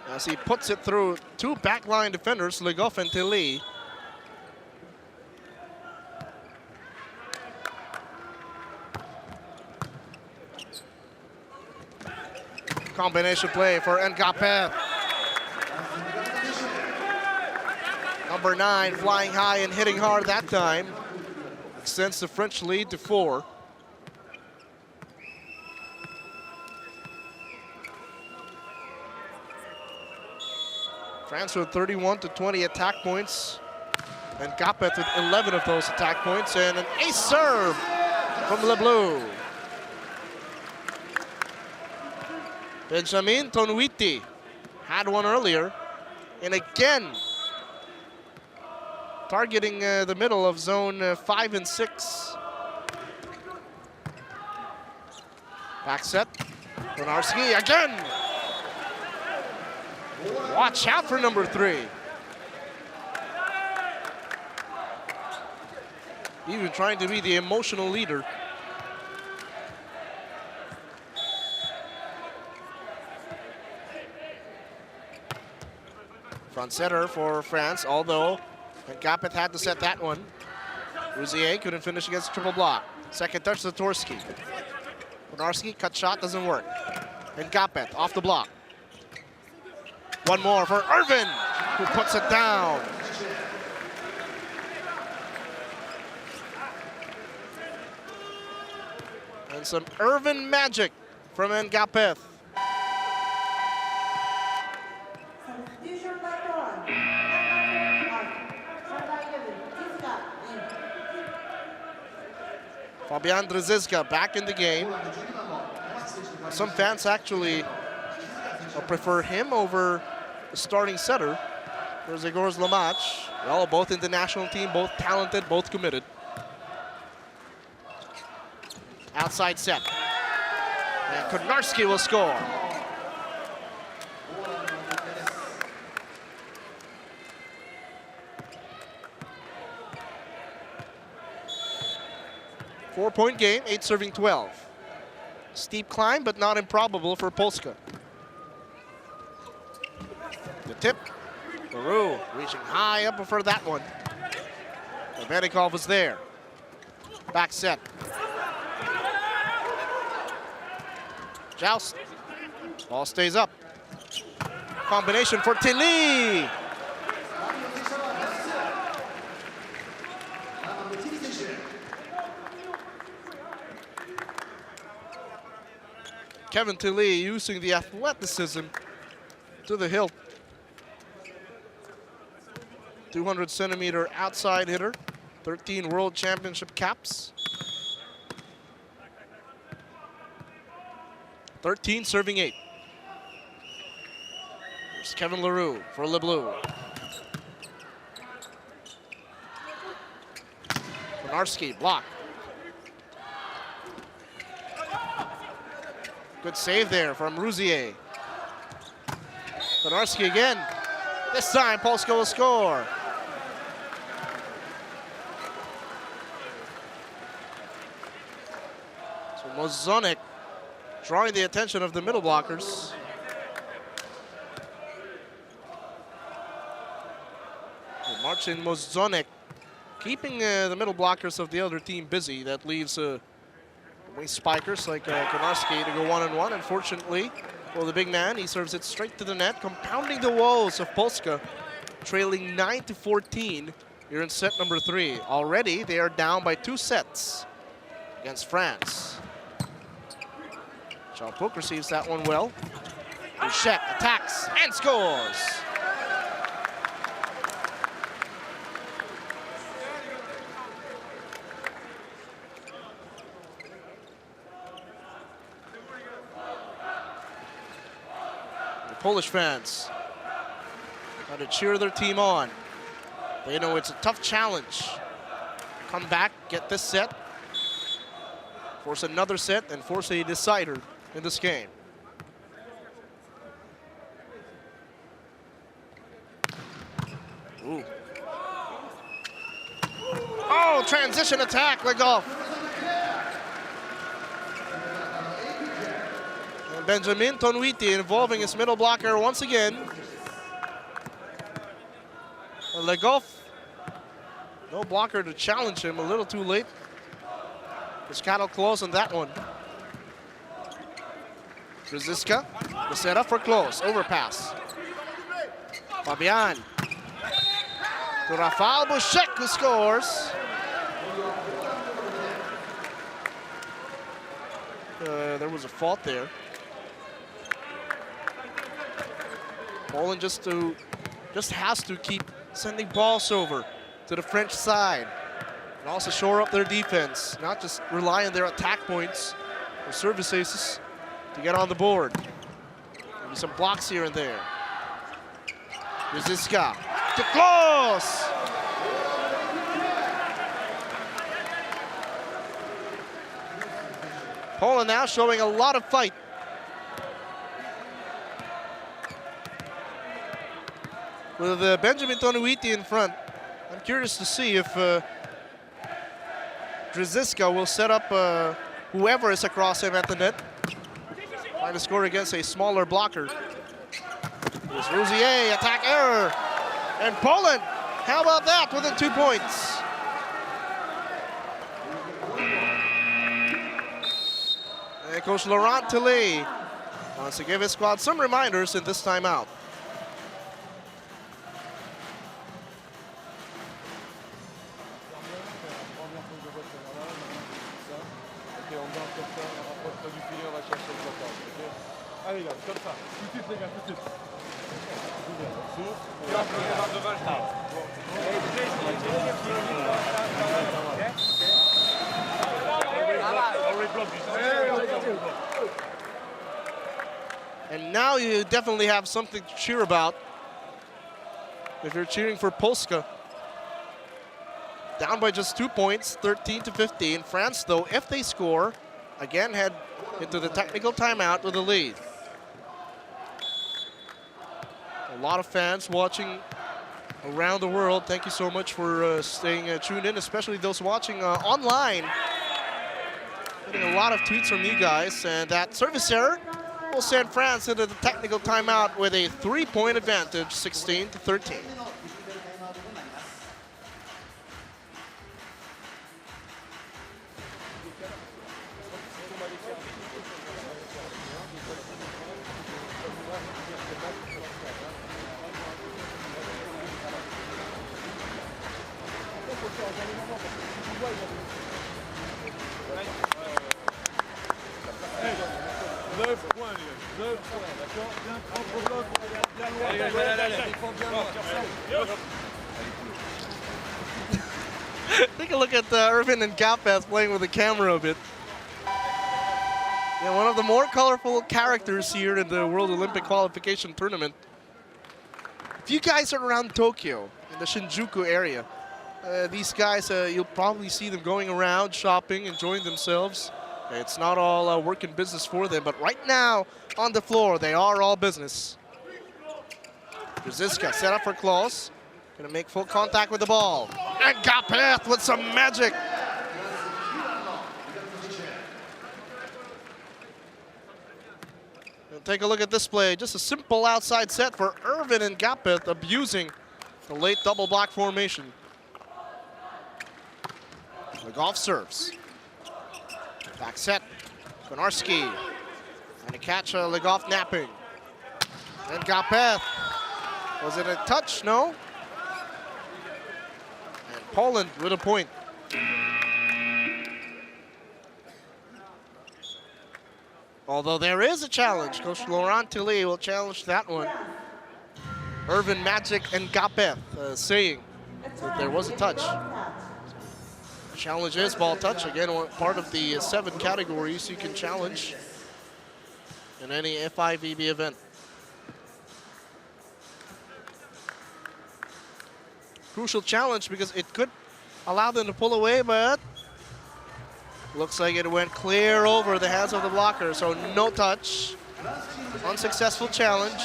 as he puts it through 2 backline defenders, Legoff and Tilly. Combination play for Ngapeth. Number 9 flying high and hitting hard that time. Extends the French lead to 4. France with 31 to 20 attack points. And Ngapeth with 11 of those attack points. And an ace serve from Le Bleu. Benjamin Tonwiti had one earlier. And again, targeting the middle of zone 5 and 6. Back set. Gronarski again. Watch out for number 3. Even trying to be the emotional leader. Front setter for France, although Ngapeth had to set that one. Rouzier couldn't finish against the triple block. Second touch, Zatorski. Gronarski, cut shot, doesn't work. Ngapeth off the block. One more for Irvin, who puts it down. And some Irvin magic from Ngapeth. Substitution by Poland. Fabian Drzyzga back in the game. Some fans actually prefer him over the starting setter. There's Igor Zlamach. Well, both in the national team, both talented, both committed. Outside set. And Konarski will score. Four-point game, 8 serving 12. Steep climb, but not improbable for Polska. The tip, Leroux reaching high up for that one. Benikov was there. Back set. Joust. Ball stays up. Combination for Tilly. Kevin Tilly using the athleticism to the hilt. 200-centimeter outside hitter. 13 World Championship caps. 13 serving 8. There's Kevin Leroux for Le Bleu. Konarski block. Good save there from Rouzier. Konarski again. This time Polska will score. So Mozonik drawing the attention of the middle blockers. So Marcin Mozonik keeping the middle blockers of the other team busy. That leaves wing spikers like Konarski to go one-on-one. Unfortunately, well, the big man, he serves it straight to the net, compounding the woes of Polska, trailing 9-14 here in set number 3. Already, they are down by 2 sets against France. Chalpuk receives that one well. Bouchette attacks and scores. Polish fans try to cheer their team on. They know it's a tough challenge. Come back, get this set, force another set, and force a decider in this game. Ooh. Oh, transition attack, Legoff. And Benjamin Tonwiti involving his middle blocker once again. Legoff, no blocker to challenge him, a little too late. Just got out close on that one. Brzeziska, the setup for close, overpass. Fabian. To Rafael Bushek, who scores. There was a fault there. Poland just has to keep sending balls over to the French side and also shore up their defense, not just rely on their attack points or service aces to get on the board. Maybe some blocks here and there. Brzeziska to close. Poland now showing a lot of fight. With Benjamin Tonwiti in front, I'm curious to see if Brzeziska will set up whoever is across him at the net. Trying to score against a smaller blocker. Here's Rousier, attack error. And Poland, how about that, within 2 points? And Coach Laurent Tillet wants to give his squad some reminders in this timeout. And now you definitely have something to cheer about if you're cheering for Polska. Down by just 2 points, 13-15. France, though, if they score, again head into the technical timeout with a lead. A lot of fans watching around the world. Thank you so much for staying tuned in, especially those watching online. Getting a lot of tweets from you guys, and that service error will send France into the technical timeout with a 3-point advantage, 16-13. Take a look at Irvin and Gapeth playing with the camera a bit. Yeah, one of the more colorful characters here in the World Olympic Qualification tournament. If you guys are around Tokyo, in the Shinjuku area, these guys, you'll probably see them going around, shopping, enjoying themselves. It's not all work and business for them, but right now on the floor, they are all business. Brzeziska set up for close. Gonna make full contact with the ball. And Gapeth with some magic. And take a look at this play. Just a simple outside set for Irvin and Gapeth, abusing the late double block formation. Legoff serves. Back set. Konarski. And a catch, Legoff napping. And Gapeth. Was it a touch? No. And Poland with a point. Although there is a challenge. Coach Laurent Tillet will challenge that one. Irvin, Magic, and Gapeth saying that there was a touch. Challenge is ball touch. Again, part of the 7 categories you can challenge in any FIVB event. crucial challenge because it could allow them to pull away, but looks like it went clear over the hands of the blocker, so no touch. Unsuccessful challenge.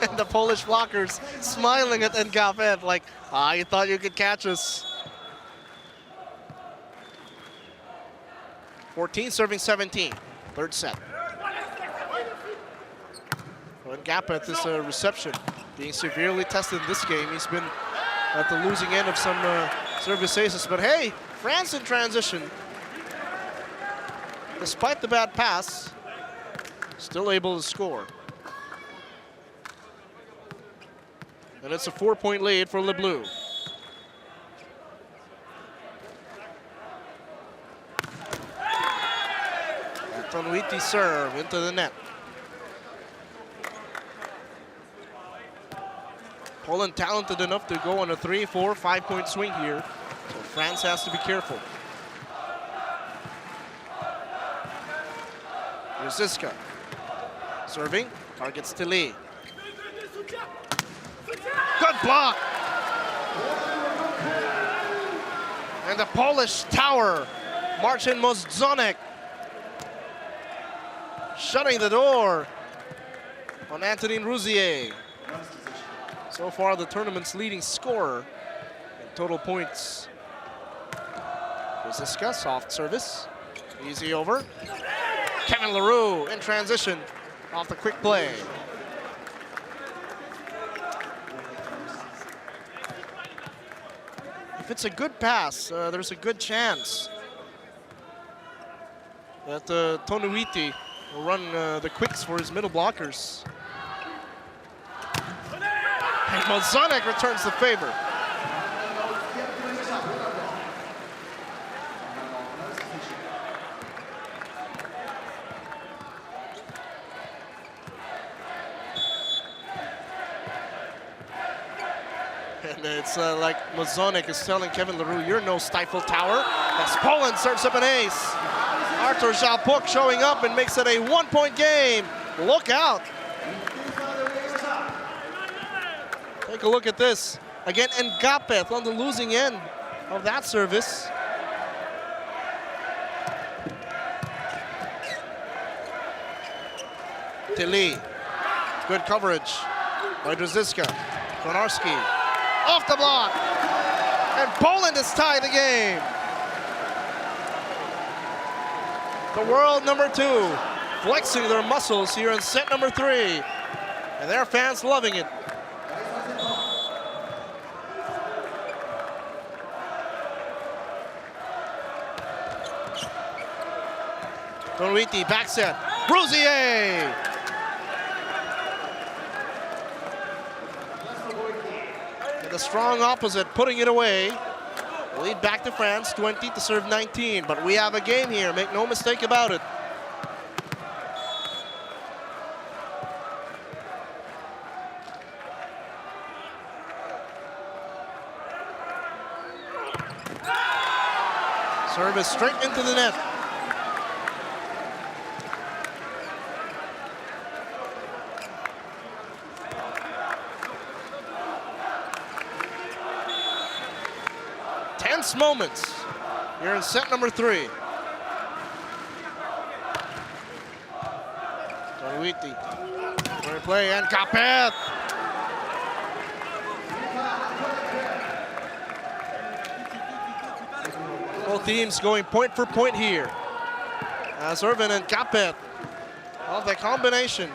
And the Polish blockers smiling at Ngapeth like, you thought you could catch us. 14 serving 17, third set. Well, Ngapeth is a reception, being severely tested in this game. He's been at the losing end of some service aces, but hey, France in transition. Despite the bad pass, still able to score. And it's a 4-point lead for Le Bleu. Tonuiti serve into the net. Poland talented enough to go on a 3, 4, 5-point swing here. So France has to be careful. Rosiska serving, targets Tilly. Good block! And the Polish tower, Marcin Mozzonek, shutting the door on Antonin Rouzier. So far, the tournament's leading scorer in total points. Rosiska, soft service, easy over. Kevin Leroux in transition off the quick play. If it's a good pass, there's a good chance that Tonuiti will run the quicks for his middle blockers. And Mozzonek returns the favor. And it's like Mozzonek is telling Kevin Leroux, you're no stifle tower. As Poland serves up an ace. Artur Jalpuk showing up and makes it a 1-point game. Look out. Take a look at this. Again, Ngapeth on the losing end of that service. Tilly. Good coverage by Drzyzga. Konarski off the block. And Poland has tied the game. The world number 2 flexing their muscles here in set number 3. And their fans loving it. Tonuiti, back set. Rouzier! And the strong opposite putting it away. Lead back to France, 20 to serve 19. But we have a game here, make no mistake about it. Service straight into the net. Tense moments here in set number 3. Tonuiti, great play, and Ngapeth. Both teams going point for point here. As Irvin and Ngapeth of the combination.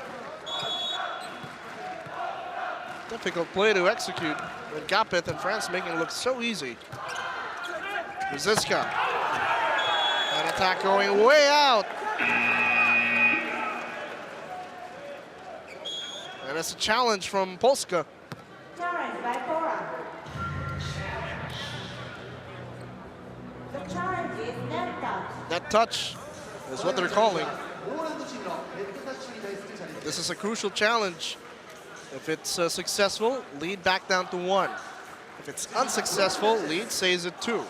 Difficult play to execute. With Ngapeth and France making it look so easy. Drzyzga. That attack going way out. And it's a challenge from Polska. Challenge by Poland. The challenge is net touch. That touch is what they're calling. This is a crucial challenge. If it's successful, lead back down to 1. If it's unsuccessful, lead stays at 2.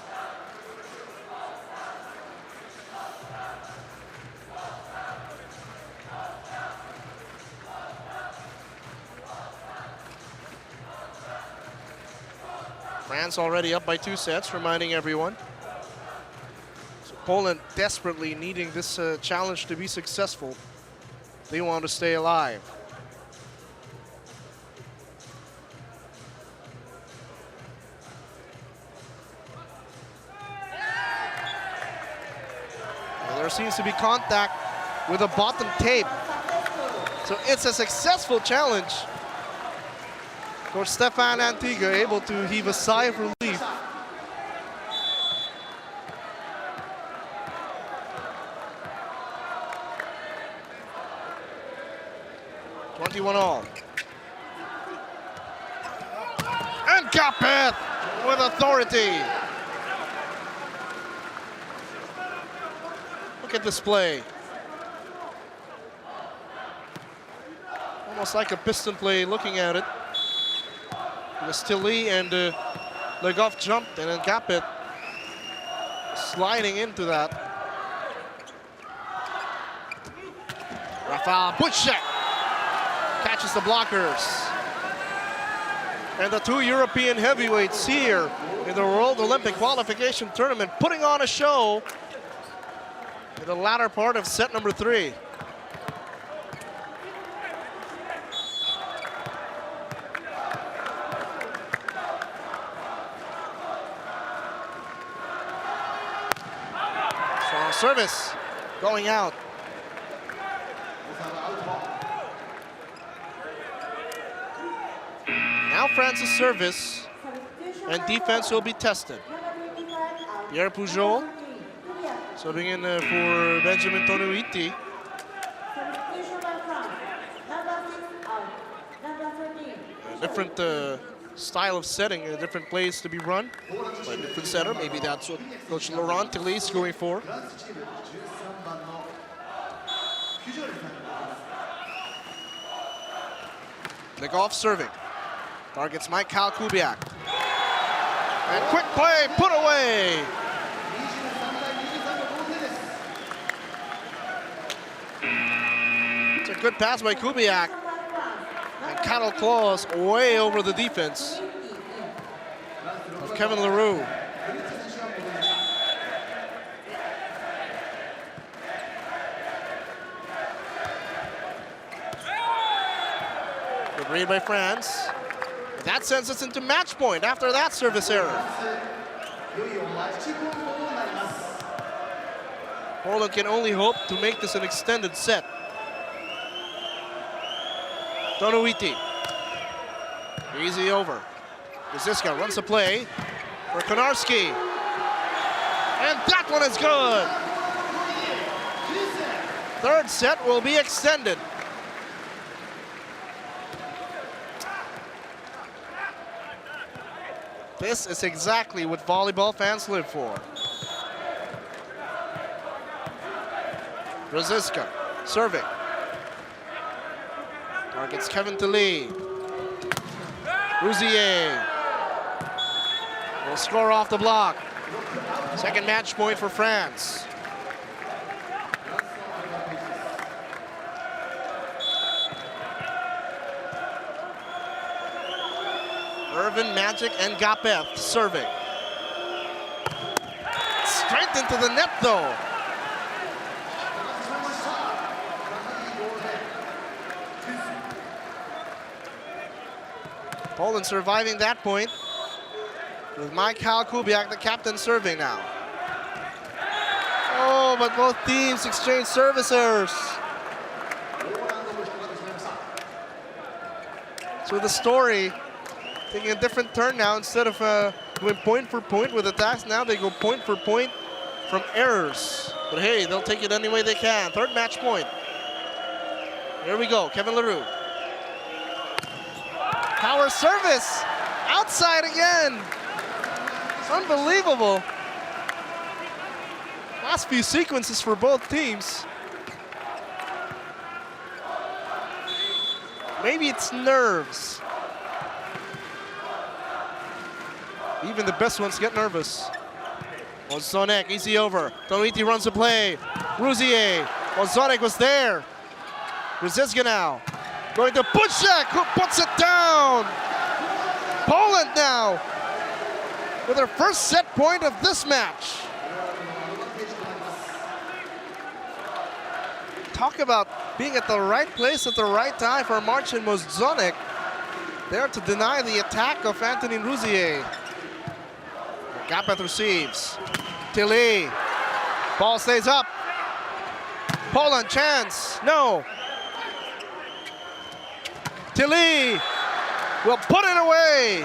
France already up by 2 sets, reminding everyone. So Poland desperately needing this challenge to be successful. They want to stay alive. And there seems to be contact with the bottom tape. So it's a successful challenge. Of course, Stefan Antigua able to heave a sigh of relief. $21-all. And Capet with authority. Look at this play. Almost like a piston play looking at it. It was Tilly and Legov jumped and then Capet sliding into that. Rafael Butchek catches the blockers. And the 2 European heavyweights here in the World Olympic Qualification Tournament putting on a show in the latter part of set number 3. Strong service going out. Now France's service and defense will be tested. Pierre Pujol subbing in for Benjamin Tonuiti. A different style of setting, a different place to be run by a different setter. Maybe that's what Coach Laurent Tilly is going for. Legov serving. Targets Mikhail Kubiak. And quick play, put away. It's a good pass by Kubiak. And cattle claws way over the defense of Kevin LaRue. Good read by France. That sends us into match point after that service error. Poland can only hope to make this an extended set. Tonuiti. Easy over. Ziska runs the play for Konarski. And that one is good. Third set will be extended. This is exactly what volleyball fans live for. Brzezinska serving. Targets Kevin Tilly. Rouzier will score off the block. Second match point for France. Irvin, Magic, and Gapeth serving. Straight into the net, though. Poland surviving that point with Mikhail Kubiak, the captain, serving now. Oh, but both teams exchange service errors. So the story taking a different turn now. Instead of going point for point with attacks, now they go point for point from errors. But hey, they'll take it any way they can. Third match point. Here we go, Kevin LaRue. Power service, outside again. It's unbelievable. Last few sequences for both teams. Maybe it's nerves. Even the best ones get nervous. Ozonek, easy over. Tonuiti runs the play. Rouzier. Ozonek was there. Brzezinska now. Going to Butchek, who puts it down. Poland now with her first set point of this match. Talk about being at the right place at the right time for Marcin Mozzonek. There to deny the attack of Antonin Rouzier. Gapeth receives. Tilly. Ball stays up. Poland chance. No. Tilly will put it away.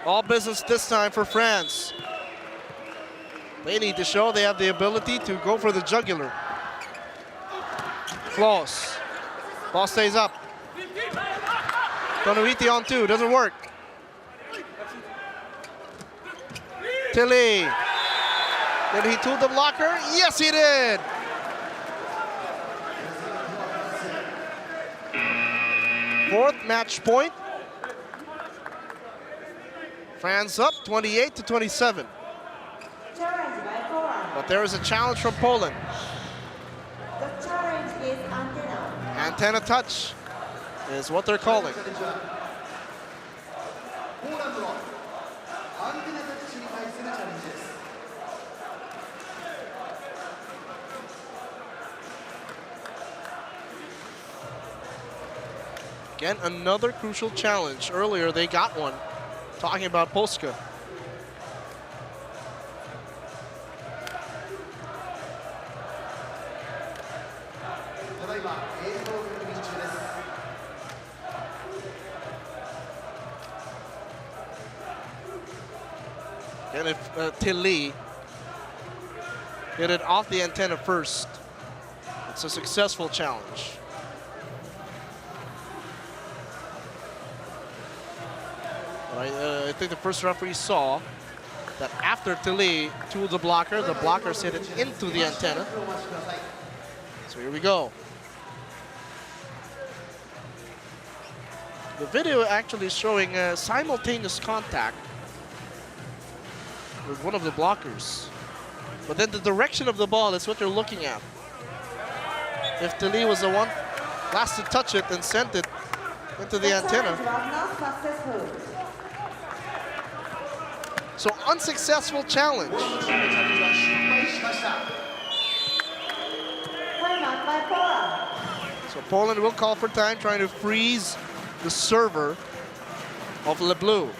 All business this time for France. They need to show they have the ability to go for the jugular. Floss. Ball stays up. Donoviti on two, doesn't work. Tilly. Did he tool the blocker? Yes, he did. Fourth match point. France up 28-27. Challenge by Poland. But there is a challenge from Poland. The challenge is antenna. Antenna touch is what they're calling. Again, another crucial challenge. Earlier, they got one. Talking about Polska. And if Tilly hit it off the antenna first, it's a successful challenge. I think the first referee saw that after Tilly tooled the blockers hit it into the antenna. So here we go. The video actually is showing simultaneous contact with one of the blockers. But then the direction of the ball is what you're looking at. If Tilly was the one last to touch it and sent it into the antenna. Challenge was not successful. So unsuccessful challenge. Timeout by Poland. So Poland will call for time, trying to freeze the server of Le Bleu.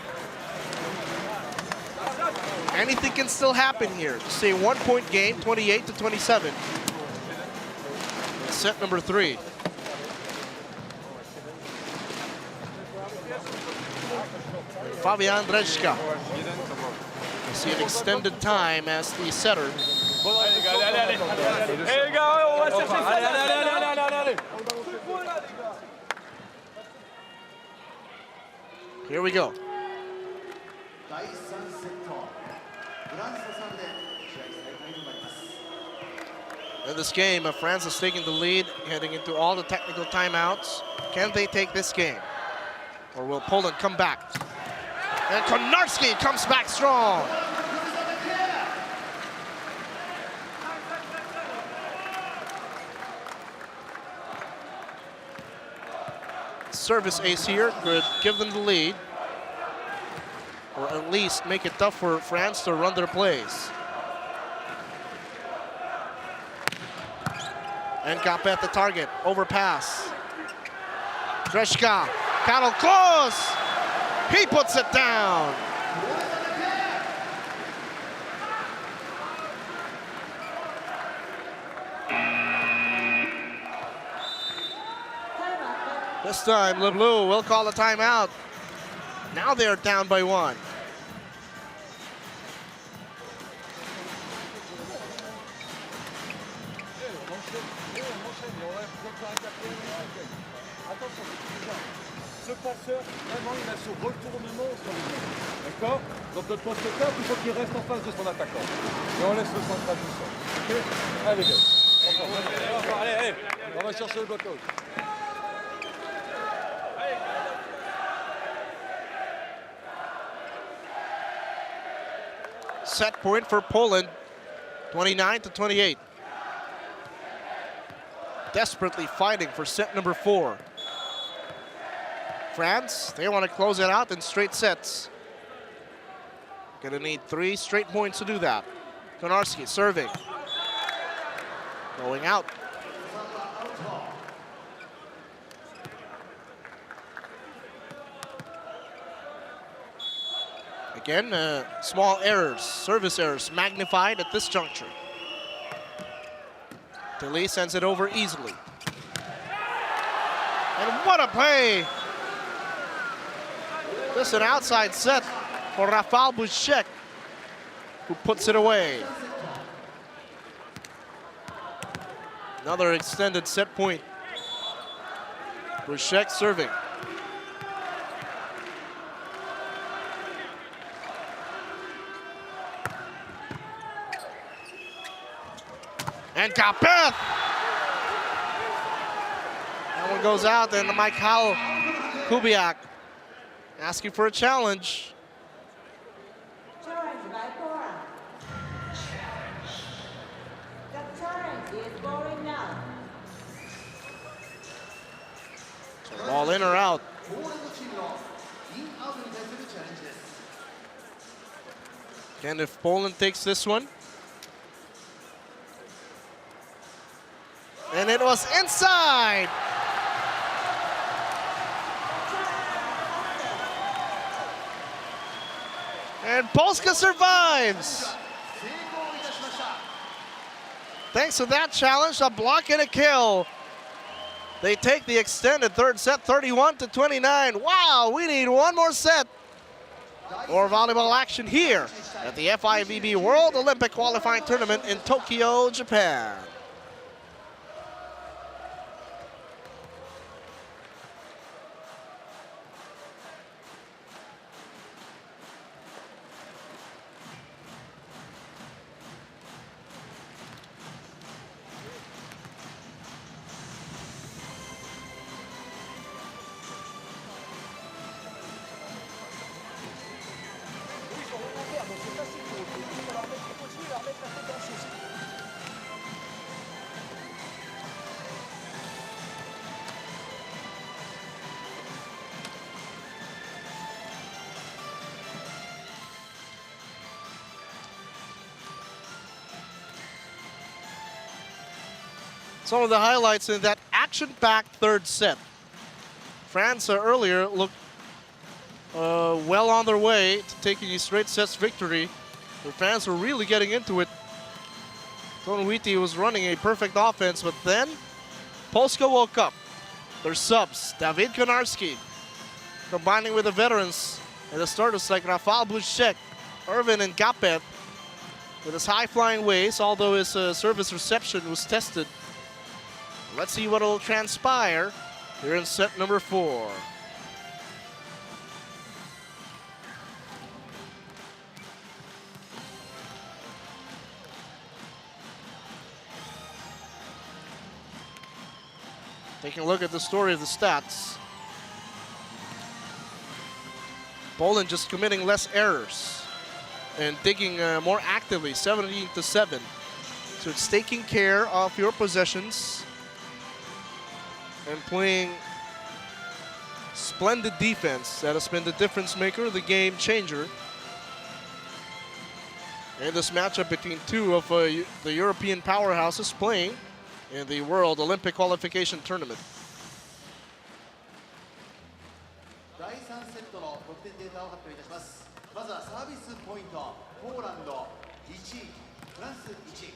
Anything can still happen here. Just a 1-point game, 28-27. Set number 3. Fabian Drezhka. We see an extended time as the setter. Here we go. In this game, France is taking the lead, heading into all the technical timeouts. Can they take this game? Or will Poland come back? And Konarski comes back strong. Service ace here could give them the lead, or at least make it tough for France to run their plays. And Gapeth the target, overpass. Drezhka, Karol Klos, he puts it down. This time, Le Bleu will call a timeout. Now they're down by 1. Ce passeur, vraiment, il a ce retournement sur le jeu. D'accord? Donc notre poste 4, il faut qu'il reste en face de son attaquant. Et on laisse le central tout seul. Ok? Allez, les gars. Allez, allez. On va chercher le bloc-out. Set point for Poland, 29-28. desperately fighting for set number 4. France, they want to close it out in straight sets. Gonna need 3 straight points to do that. Konarski serving. Going out. Again, small errors, service errors magnified at this juncture. Tilly sends it over easily. And what a play! Just an outside set for Rafał Buszek, who puts it away. Another extended set point. Buszek serving. And Kapeth! That one goes out, and Mikhail Kubiak asking for a challenge. Challenge by Poland. The challenge is going now. Ball in or out? And if Poland takes this one. And it was inside. And Polska survives. Thanks to that challenge, a block and a kill. They take the extended third set, 31-29. Wow, we need one more set for volleyball action here at the FIVB World Olympic Qualifying Tournament in Tokyo, Japan. Some of the highlights in that action-packed third set. France earlier looked well on their way to taking a straight sets victory. The fans were really getting into it. Tonuiti was running a perfect offense, but then Polska woke up. Their subs, David Konarski, combining with the veterans and the starters like Rafał Buszek, Erwin and Kapeth, with his high-flying ways, although his service reception was tested. Let's see what will transpire here in set number 4. Taking a look at the story of the stats. Poland just committing less errors and digging more actively, 17-7. So it's taking care of your possessions and playing splendid defense. That has been the difference maker, the game changer. In this matchup between two of the European powerhouses playing in the World Olympic Qualification Tournament. 第3セットの得点データを発表いたします。まずはサービスポイント、ポーランド1、フランス1。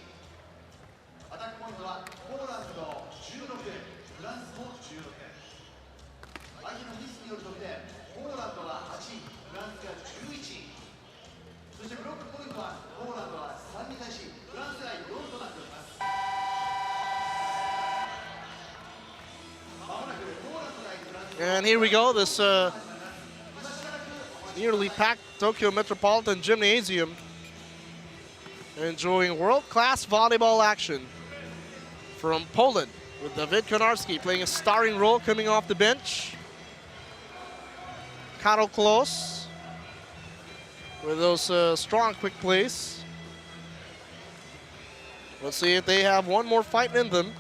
アタックポイントはポーランド16、フランスも16。相手のミスによる得点、ポーランドが8、フランスが11。そしてブロックポイントはポーランドが3に対し、フランスが4となっております。 And here we go, this nearly packed Tokyo Metropolitan Gymnasium enjoying world-class volleyball action from Poland, with David Konarski playing a starring role coming off the bench. Karol Klos with those strong quick plays. Let's see if they have one more fight in them.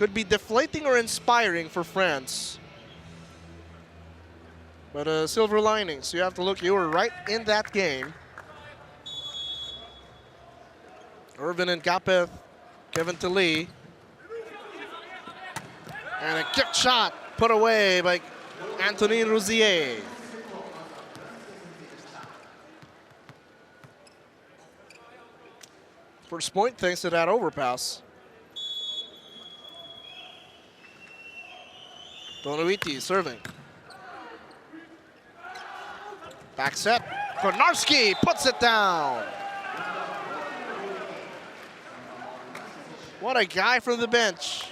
could be deflating or inspiring for France. But silver linings, you have to look, you were right in that game. Irvin and Gapeth, Kevin Tilly. And a kick shot put away by Anthony Rousier. First point thanks to that overpass. Donuiti serving. Back set. Konarski puts it down. What a guy from the bench.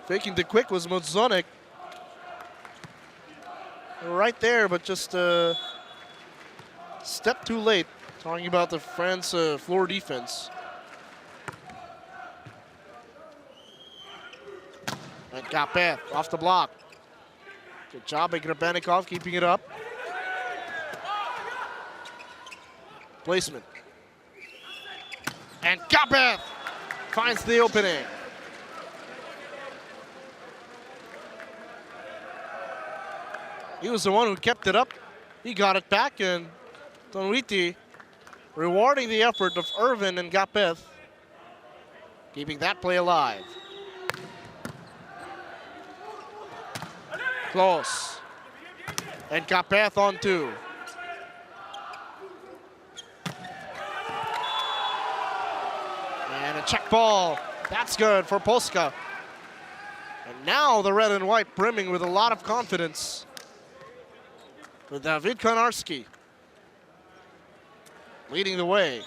Faking the quick was Modzonik. Right there, but just a step too late. Talking about the France floor defense. And Gapeth off the block. Good job by Grebennikov keeping it up. Placement. And Gapeth finds the opening. He was the one who kept it up. He got it back, and Donuiti rewarding the effort of Irvin and Gapeth, keeping that play alive. Close. And Gapeth on two. And a check ball. That's good for Polska. And now the red and white brimming with a lot of confidence. With David Konarski leading the way.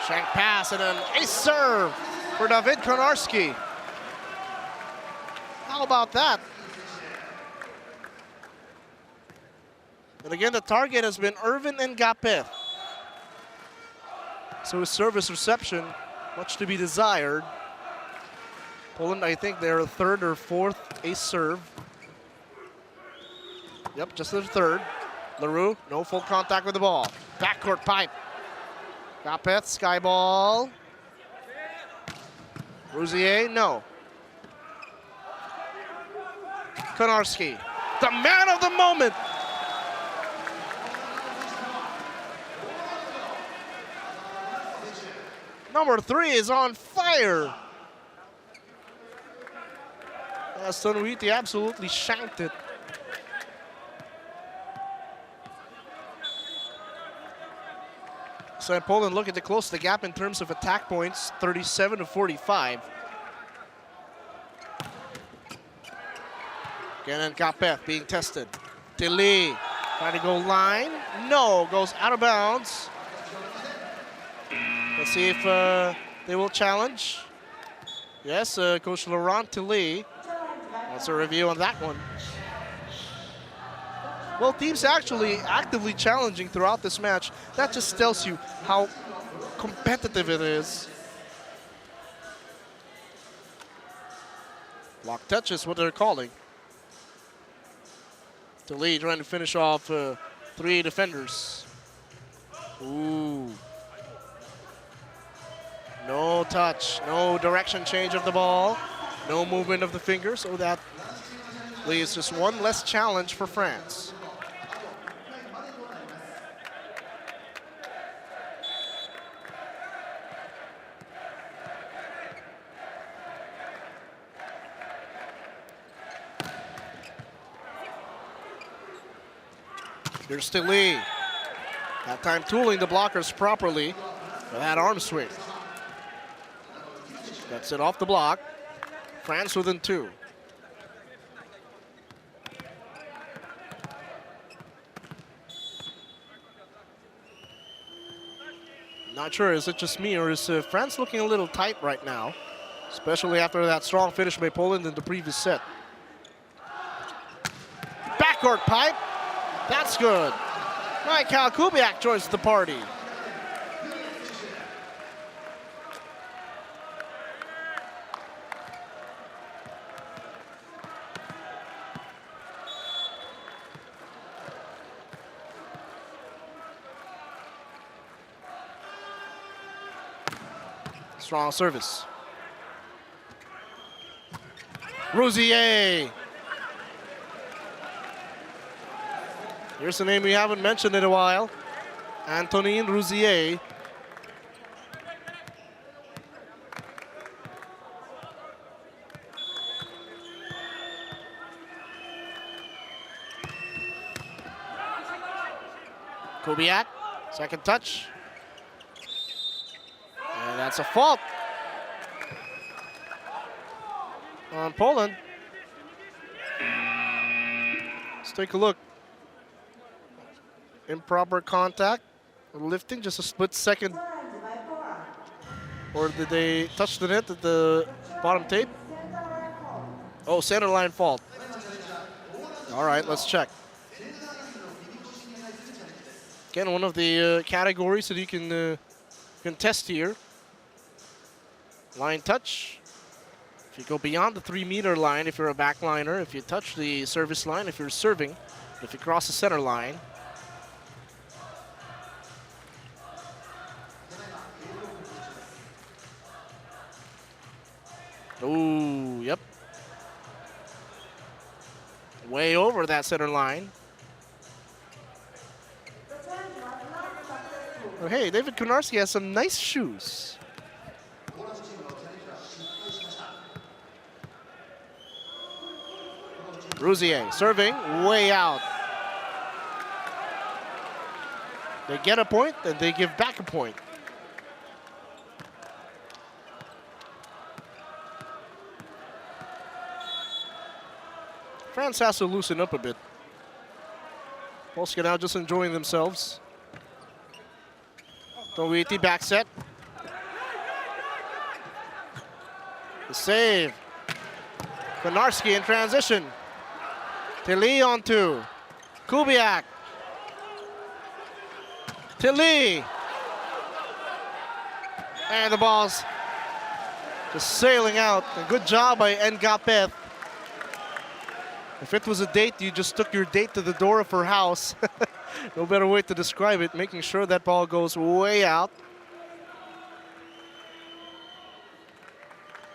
Shank pass and an ace serve for David Konarski. How about that? And again, the target has been Irvin and Gapeth. So his service reception, much to be desired. Poland, I think they're a third or fourth ace serve. Yep, just their third. LaRue, no full contact with the ball. Backcourt pipe. Gapeth, sky ball. Rousier, no. Konarski, the man of the moment. Number 3 is on fire. Donuiti absolutely shanked it. So Poland looking to close the gap in terms of attack points, 37-45. Again, and Gapeth being tested. Tilly trying to go line. No, goes out of bounds. Let's see if they will challenge. Yes, Coach Laurent Tilly. That's a review on that one. Well, teams actually actively challenging throughout this match. That just tells you how competitive it is. Block touch is what they're calling. Tilly trying to finish off 3 defenders. Ooh. No touch, no direction change of the ball, no movement of the finger, so that leaves just one less challenge for France. Here's Tilly. That time tooling the blockers properly for that arm swing. That's it off the block. France within 2. Not sure, is it just me or is France looking a little tight right now? Especially after that strong finish by Poland in the previous set. Backcourt pipe. That's good. Michał Kubiak joins the party. Strong service. Rousier. Here's a name we haven't mentioned in a while. Antonin Rousier. Kubiak, second touch. And that's a fault on Poland. Let's take a look. Improper contact, or lifting, just a split second. Or did they touch the net at the bottom tape? Oh, center line fault. All right, let's check. Again, one of the categories that you can test here. Line touch. If you go beyond the 3-meter line, if you're a backliner, if you touch the service line, if you're serving, if you cross the center line. Ooh, yep. Way over that center line. Oh, hey, David Konarski has some nice shoes. Rousier serving, way out. They get a point, and they give back a point. France has to loosen up a bit. Polska now just enjoying themselves. Dowiti back set. The save. Konarski in transition. Tilly on two. Kubiak. Tilly. And the ball's just sailing out. A good job by Ngapeth. If it was a date, you just took your date to the door of her house. No better way to describe it, making sure that ball goes way out.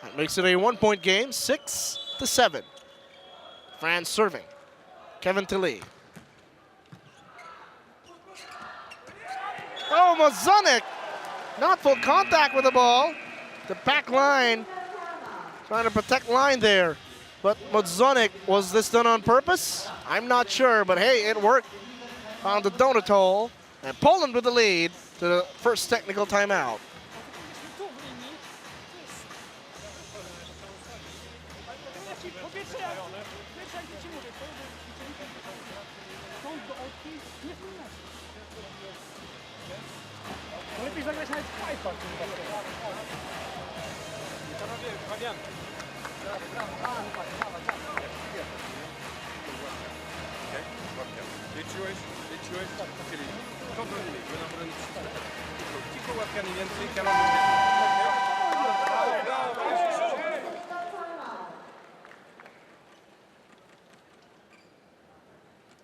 That makes it a 1-point game, 6-7. France serving. Kevin Tilly. Oh, Mazunik! Not full contact with the ball. The back line, trying to protect line there. But Mazunik, was this done on purpose? I'm not sure, but hey, it worked. Found the donut hole, and Poland with the lead to the first technical timeout. Liczyłeś? Czyli kontrolili, bo na broń tylko łapkami więcej,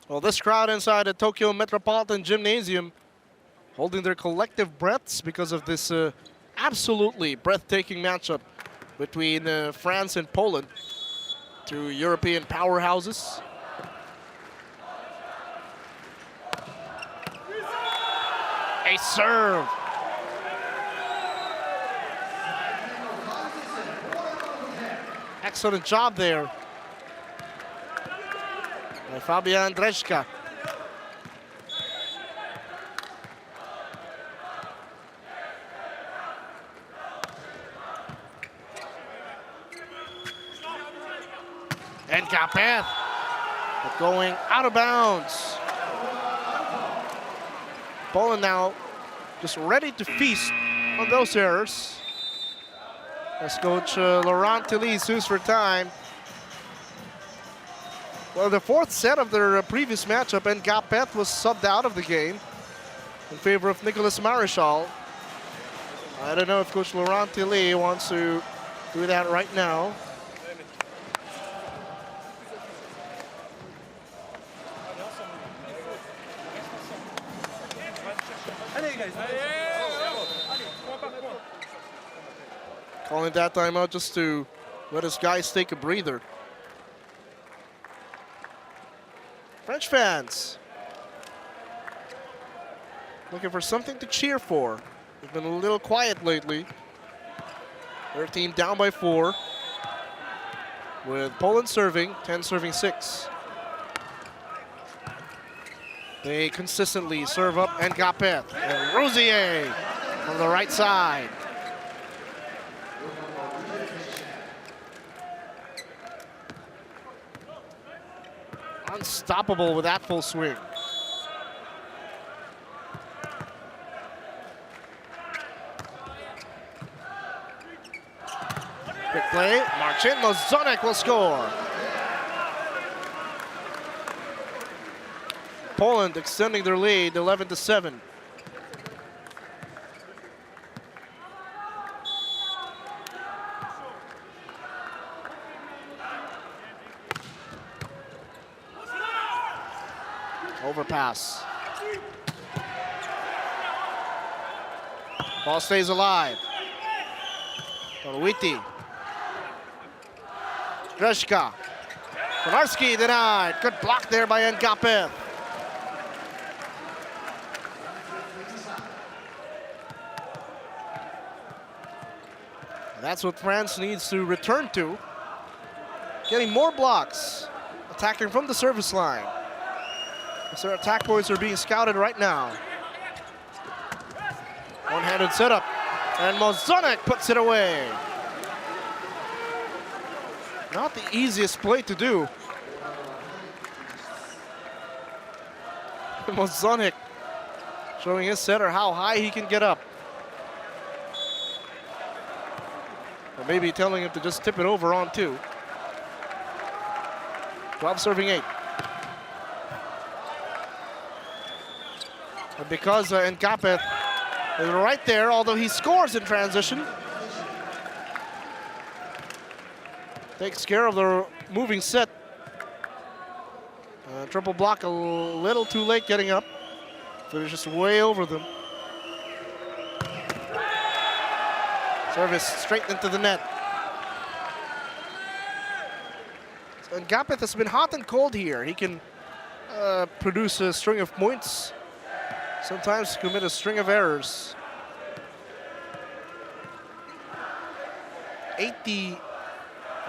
Well, this crowd inside the Tokyo Metropolitan Gymnasium holding their collective breaths because of this absolutely breathtaking matchup between France and Poland, two European powerhouses. A serve. Excellent job there by Fabian Drezhka. And Ngapeth, but going out of bounds. Poland now just ready to feast on those errors. As coach Laurent Tilly sues for time. Well, the fourth set of their previous matchup, and Ngapeth was subbed out of the game in favor of Nicolas Marichal. I don't know if coach Laurent Tilly wants to do that right now. Calling that timeout just to let his guys take a breather. French fans looking for something to cheer for. They've been a little quiet lately. Their team down by 4. With Poland serving, 10 serving 6. They consistently serve up Ngapeth and Rosier from the right side. Unstoppable with that full swing. Quick play, Marcin Mozonek will score. Poland extending their lead 11-7. Overpass. Ball stays alive. Tolowiti. Greshka. Konarski denied. Good block there by Ngapeth. That's what France needs to return to. Getting more blocks. Attacking from the service line. So their attack points are being scouted right now. One-handed setup. And Mozonek puts it away. Not the easiest play to do. Mozonek showing his setter how high he can get up. Or maybe telling him to just tip it over on 2. 12 serving 8. And because Ngapeth is right there, although he scores in transition, takes care of the moving set. Triple block a little too late getting up. Finishes way over them. Service straight into the net. And Ngapeth has been hot and cold here. He can produce a string of points, sometimes commit a string of errors. 80,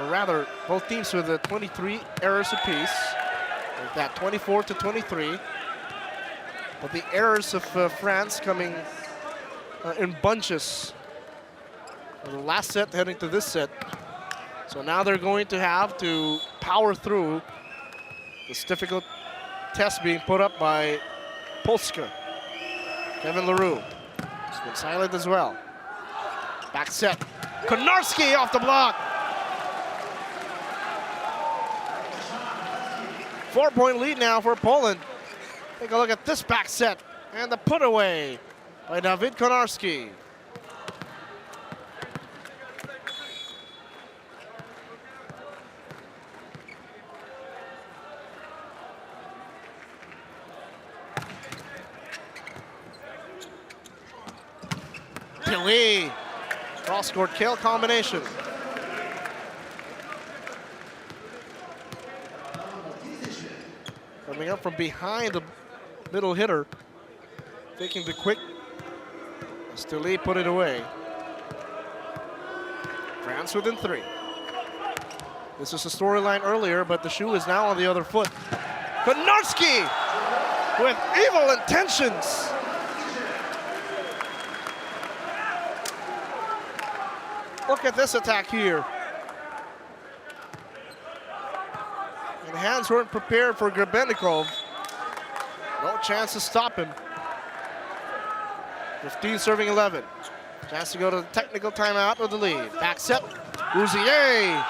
or rather, both teams with 23 errors apiece. With that 24-23. But the errors of France coming in bunches. The last set heading to this set. So now they're going to have to power through this difficult test being put up by Polska. Kevin LaRue has been silent as well. Back set. Konarski off the block. 4-point lead now for Poland. Take a look at this back set and the put away by David Konarski. Billy, cross-court kill combination. Coming up from behind the middle hitter, taking the quick. Stili put it away. France within 3. This is a storyline earlier, but the shoe is now on the other foot. Konarski with evil intentions. Look at this attack here. And hands weren't prepared for Grebennikov. No chance to stop him. 15 serving 11. Chance to go to the technical timeout with the lead. Back set, Rosier.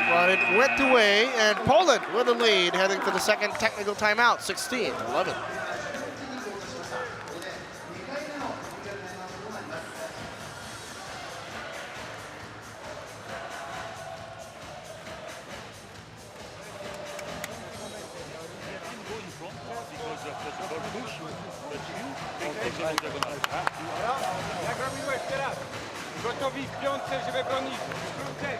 But it went away, and Poland with the lead heading to the second technical timeout, 16-11. Jak robiłeś teraz? Gotowi w piątce, żeby bronić krótek.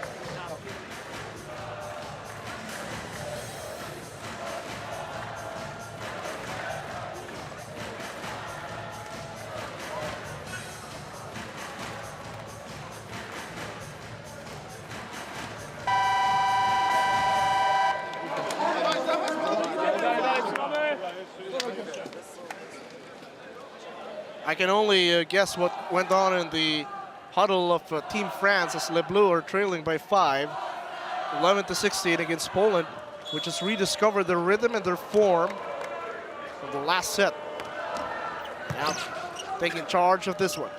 I can only guess what went on in the huddle of Team France as Les Bleus are trailing by 5, 11-16 against Poland, which has rediscovered their rhythm and their form from the last set. Now taking charge of this one.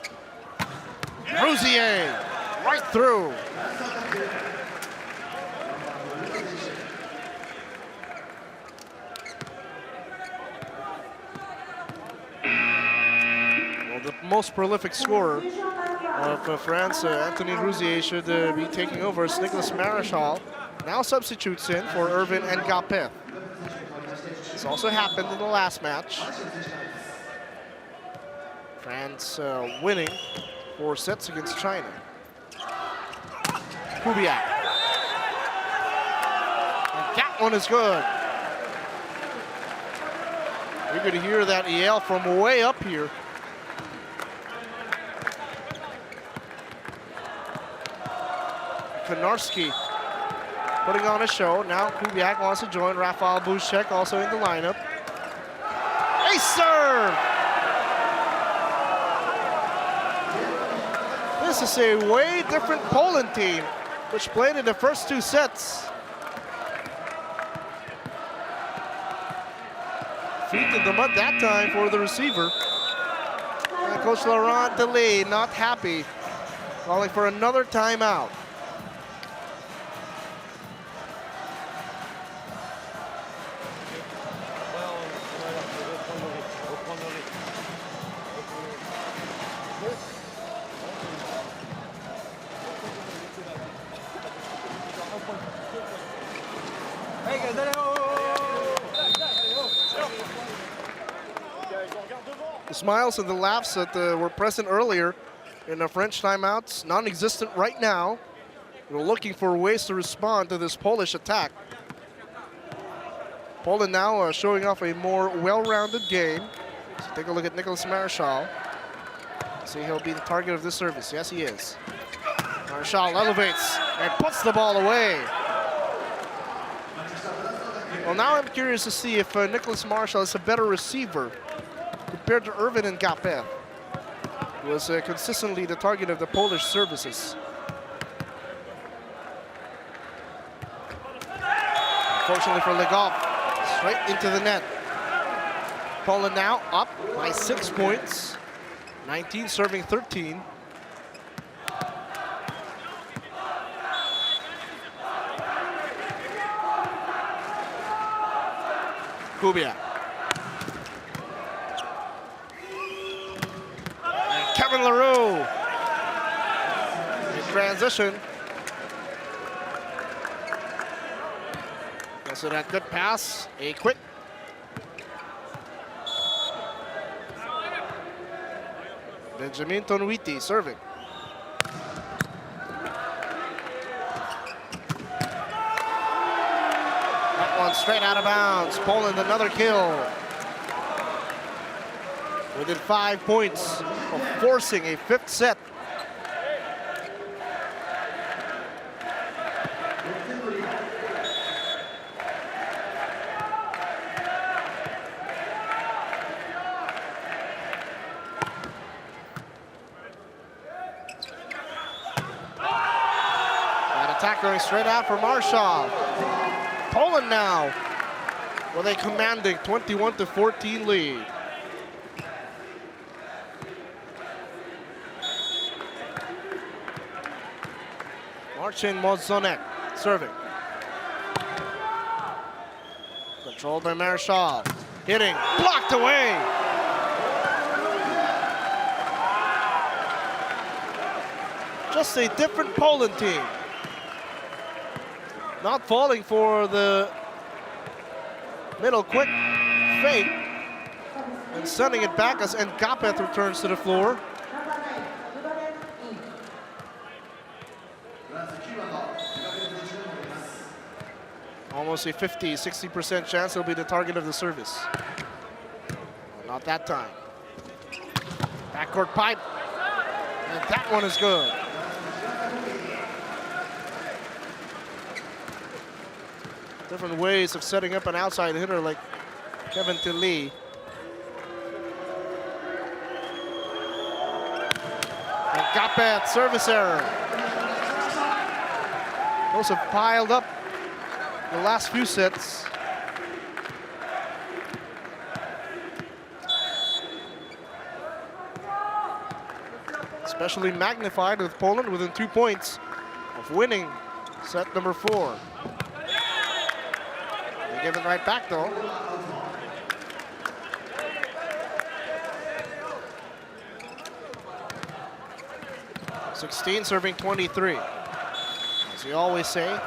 Rousier right through. The most prolific scorer of France, Anthony Rousier, should be taking over as Nicolas Marichal now substitutes in for Irvin and Gapet. This also happened in the last match. France winning 4 sets against China. Kubiak. And that one is good. You're going to hear that yell from way up here. Konarski putting on a show. Now Kubiak wants to join. Rafael Bouchek also in the lineup. Ace serve! This is a way different Poland team, which played in the first 2 sets. Feet in the mud that time for the receiver. And Coach Laurent Delay not happy, calling for another timeout. The smiles and the laughs that were present earlier in the French timeouts, non-existent right now. We're looking for ways to respond to this Polish attack. Poland now showing off a more well-rounded game. So take a look at Nicolas Marichal. See, he'll be the target of this service. Yes, he is. Marichal elevates and puts the ball away. Well, now I'm curious to see if Nicolas Marichal is a better receiver compared to Irvin and Gapet, who was consistently the target of the Polish services. Unfortunately for Legov, straight into the net. Poland now up by 6 points, 19 serving 13. Kubiak. And Kevin LaRue in transition. So that good pass, a quick. Benjamin Tonwiti serving. That one straight out of bounds. Poland another kill. Within 5 points of forcing a 5th set. Attack going straight out for Marichal. Poland now with a commanding 21-14 lead. Marcin Mozonek serving. Controlled by Marichal. Hitting, blocked away. Just a different Poland team. Not falling for the middle quick fake. And And sending it back as Nkapeth returns to the floor. Almost a 50-60% chance he'll be the target of the service. Not that time. Backcourt pipe. And that one is good. Different ways of setting up an outside hitter like Kevin Tilly. And Nkapeth, service error. Those have piled up the last few sets. Especially magnified with Poland within 2 points of winning set number 4. They give it right back though. (16) serving 23. As we always say,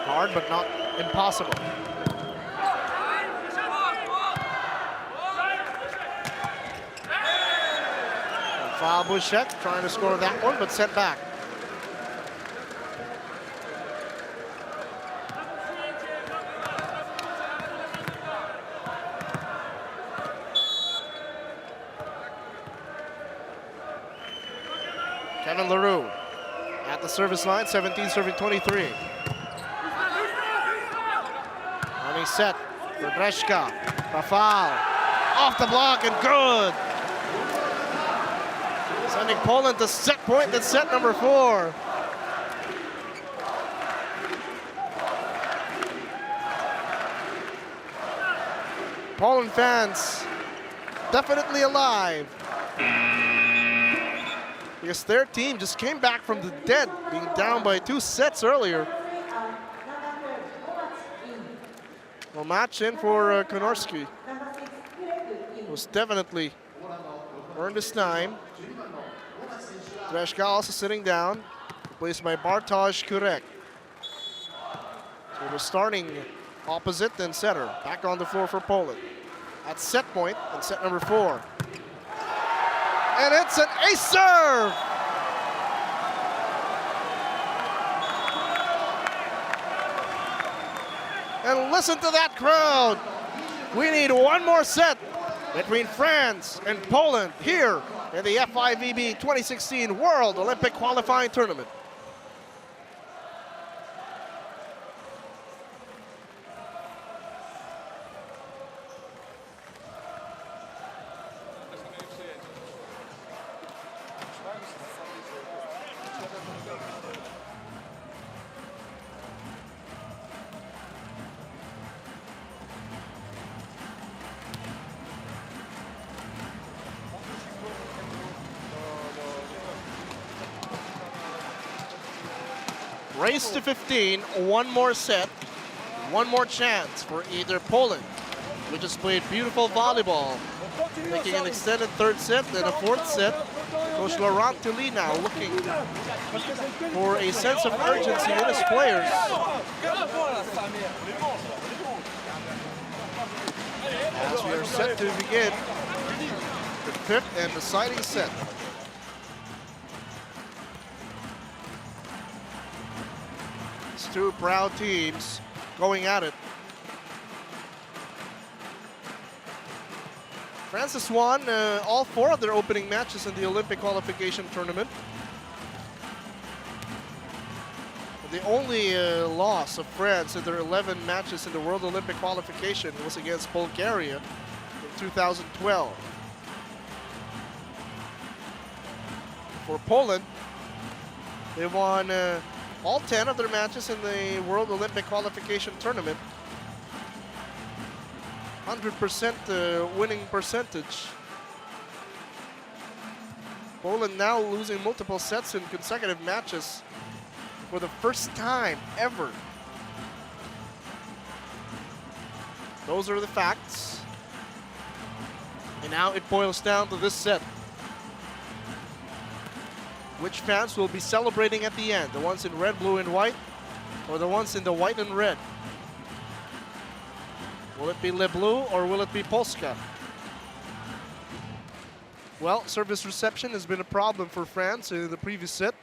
hard but not impossible. Foul Bouchette trying to score that one, but sent back. Kevin LaRue at the service line, 17 serving 23. Running set for Breshka. A foul. Off the block and good. Sending Poland to set point in set number 4. Poland fans definitely alive. Because their team just came back from the dead, being down by 2 sets earlier. Well, match in for Konorski. Was definitely earned his time. Breshka also sitting down, replaced by Bartosz Kurek. So we're starting opposite and setter. Back on the floor for Poland. At set point in set number 4. And it's an ace serve! And listen to that crowd. We need one more set between France and Poland here in the FIVB 2016 World Olympic Qualifying Tournament. Race to 15, one more set, one more chance for either Poland, which has played beautiful volleyball, making an extended 3rd set and a 4th set. Coach Laurent Tilly now looking for a sense of urgency in his players. As we are set to begin the 5th and deciding set. Two proud teams going at it. France has won all 4 of their opening matches in the Olympic Qualification Tournament. The only loss of France in their 11 matches in the World Olympic Qualification was against Bulgaria in 2012. For Poland, they won all 10 of their matches in the World Olympic Qualification Tournament. 100% winning percentage. Poland now losing multiple sets in consecutive matches for the first time ever. Those are the facts. And now it boils down to this set. Which fans will be celebrating at the end? The ones in red, blue, and white, or the ones in the white and red? Will it be Le Bleu or will it be Polska? Well, service reception has been a problem for France in the previous set.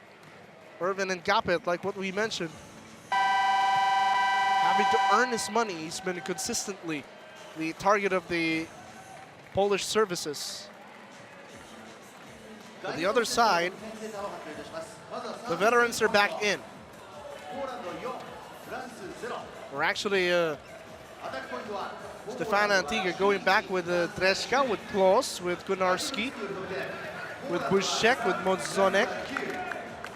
Irvin and Capet, like what we mentioned, having to earn his money. He's been consistently the target of the Polish services. On the other side, the veterans are back in. We're actually Stefan Antigua going back with Dreszka, with Klos, with Gunarski, with Buszek, with Modzonek.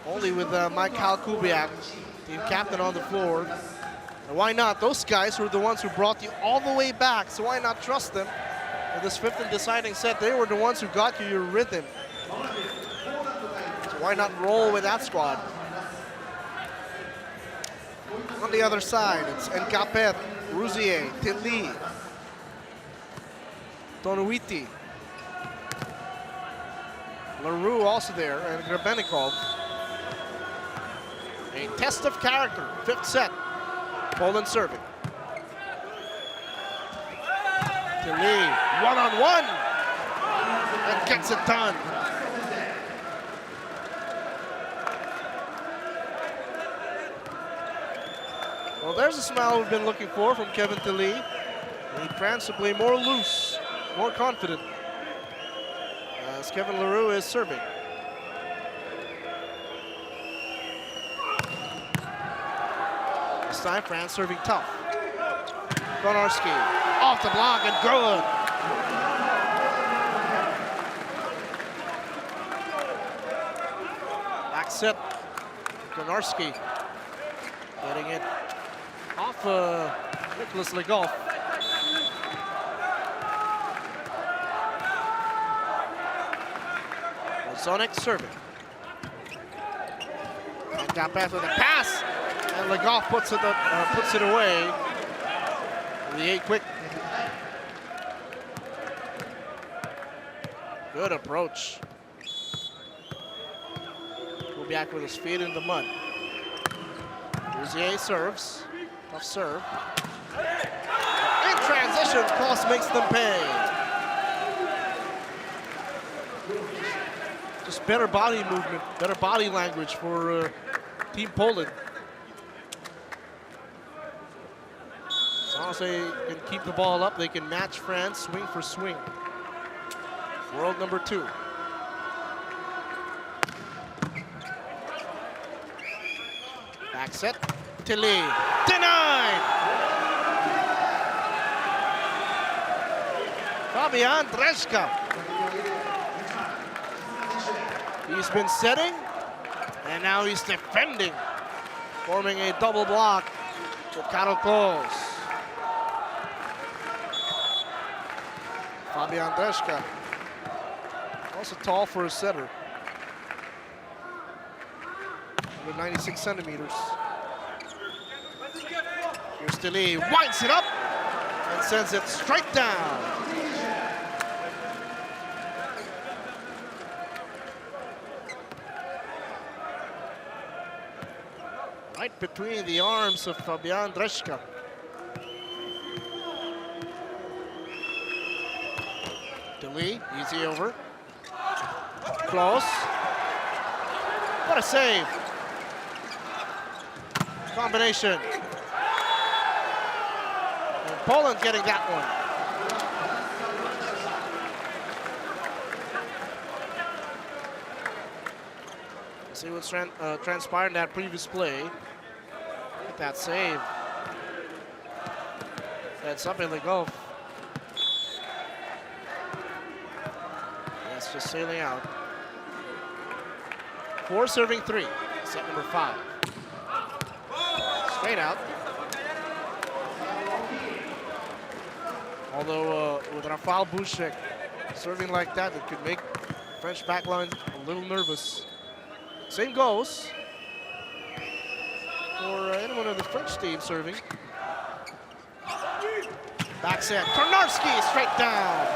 Only with Mike Kubiak, team captain, on the floor. And why not? Those guys were the ones who brought you all the way back, so why not trust them? In this fifth and deciding set, they were the ones who got you your rhythm. So why not roll with that squad? On the other side, it's Nkapet, Rouzier, Tilly, Tonuiti, LaRue also there, and Grebennikov. A test of character, fifth set. Poland serving. Tilly, one-on-one, and gets it done. Well, there's a smile we've been looking for from Kevin Tilly. He plans to play more loose, more confident, as Kevin LaRue is serving. This time, France serving tough. Konarski off the block and good. Back set. Konarski getting it off Nicholas Legoff. Sonic serving. And got back with a pass. And Legoff puts it away. The 8 quick. Good approach. Kubiak with his feet in the mud. Rouzier serves. Tough serve. In transition, Klos makes them pay. Just better body movement, better body language for Team Poland. As long as they can keep the ball up, they can match France swing for swing. World number 2. Back set, Tilly, denied! Fabian Dreszka. He's been setting, and now he's defending, forming a double block with Karol Klos. Fabian Dreszka, also tall for a setter. 196 centimeters. Here's Tilly, winds it up, and sends it straight down. Right between the arms of Fabian Dreszka. Tilly, easy over. Close. What a save. Combination. And Poland getting that one. See what's transpired in that previous play. Look at that save. That's something like go. That's just sailing out. 4 serving 3. Set number 5. Straight out. Although with Rafał Buszek serving like that, it could make French backline a little nervous. Same goes for anyone on the French team serving. Back set, Konarski straight down.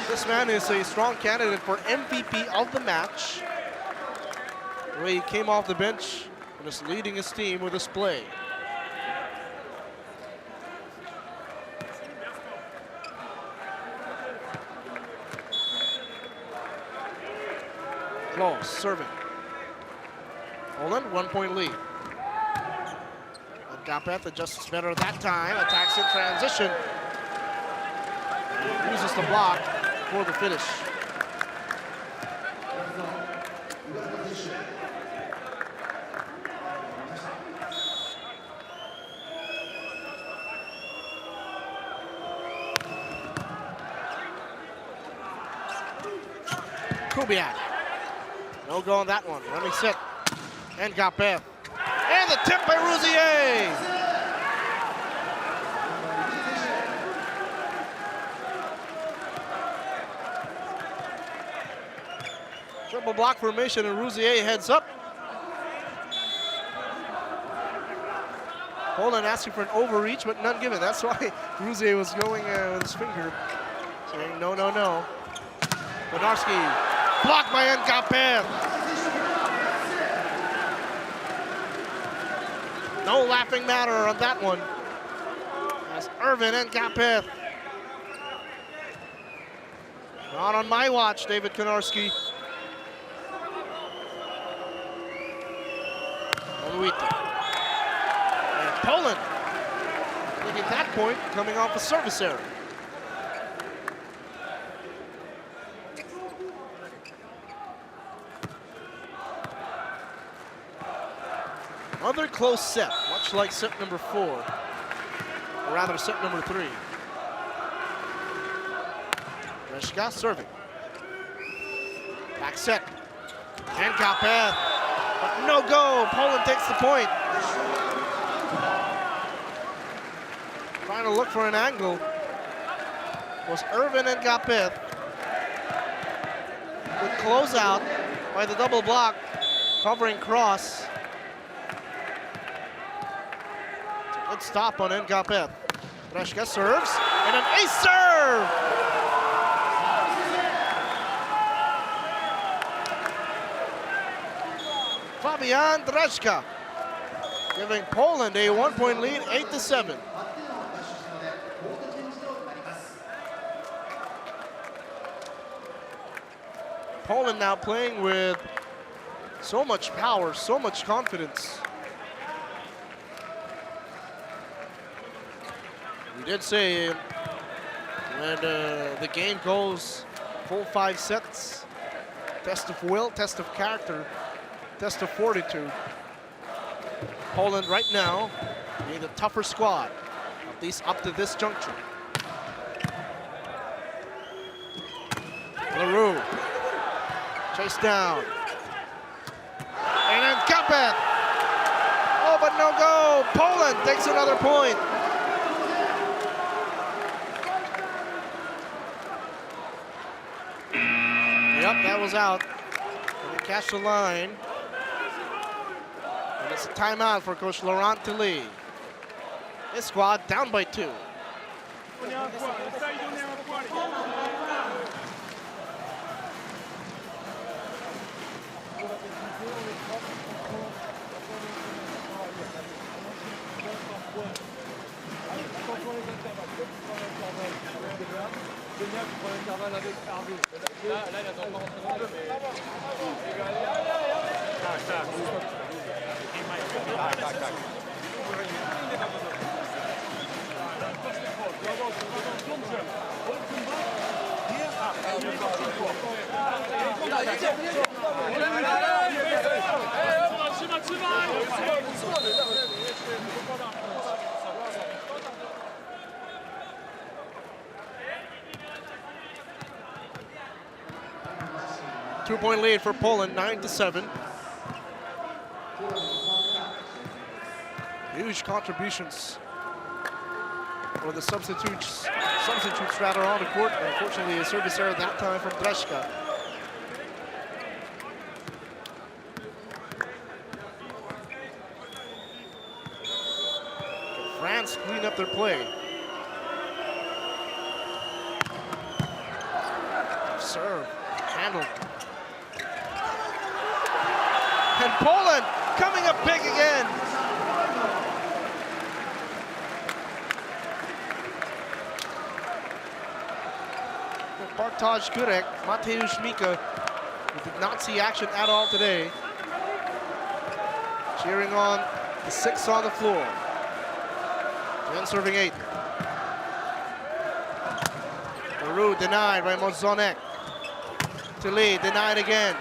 This man is a strong candidate for MVP of the match. The way he came off the bench and is leading his team with his play. Close, serving. Poland, 1-point lead. And Gapeth adjusts better that time, attacks in transition. And uses the block for the finish. Kubiak. No go on that one. Running set. And Gapeth. And the tip by Rousier. Triple block formation and Rousier heads up. Poland asking for an overreach, but none given. That's why Rousier was going with his finger, saying no, no, no. Bednarski blocked by Gapeth. No laughing matter on that one. As Irvin and Gapeth. Not on my watch, David Konarski. And Poland, taking that point, coming off a service error. Another close set, much like set number 4, or rather set number 3. Reshka serving. Back set. And Gapeth. But no go. Poland takes the point. Trying to look for an angle was Irvin and Gapeth. Good closeout by the double block, covering cross. Good stop on Gapeth. Dreshka serves, and an ace serve! Fabian Dreshka giving Poland a 1-point lead, 8-7. Poland now playing with so much power, so much confidence. We did say when the game goes full 5 sets, test of will, test of character, test of fortitude. Poland right now being the tougher squad, at least up to this juncture. LaRue, chase down. And then Gapeth. Oh, but no go. Poland takes another point. Yep, that was out. And they catch the line. And it's a timeout for Coach Laurent Tilly. His squad down by 2. Two-point lead for Poland, 9-7. Huge contributions for the substitutes rather on the court. Unfortunately, a service error that time from Dreshka. France clean up their play. Serve, handled. And Poland coming up big again. Bartosz Gurek, Mateusz Mika We did not see action at all today. Cheering on the 6 on the floor. Then serving 8. Maru denied by Mozonek. Tilly denied again.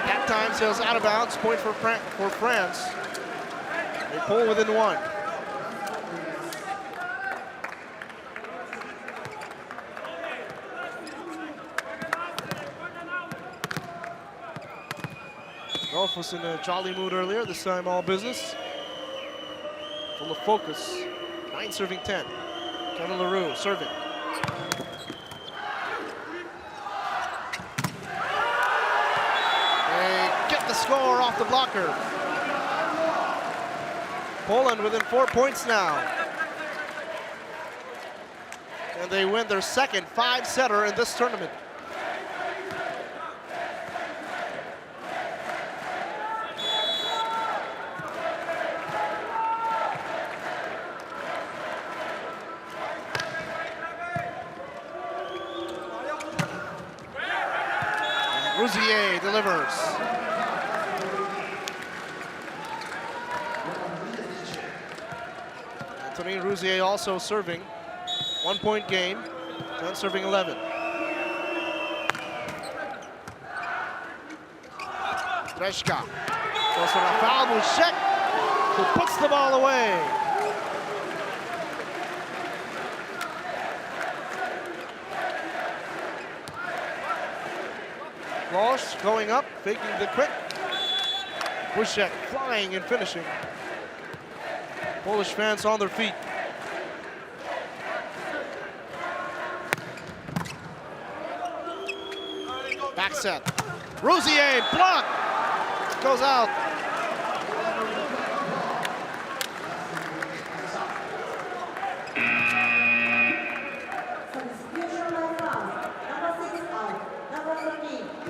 That time sails out of bounds. Point for France. They pull within 1. Golf was in a jolly mood earlier. This time all business. Full of focus. 9 serving 10. Kevin LaRue serving. They get the score off the blocker. Poland within 4 points now. And they win their second 5-setter in this tournament. Rousier delivers. Anthony Rousier also serving. 1 point game. Then serving 11. Dreshka goes for a foul. Bouchek, who puts the ball away. Walsh going up, faking the quick. Bouchek flying and finishing. Polish fans on their feet. Back set. Rousier blocked. Goes out.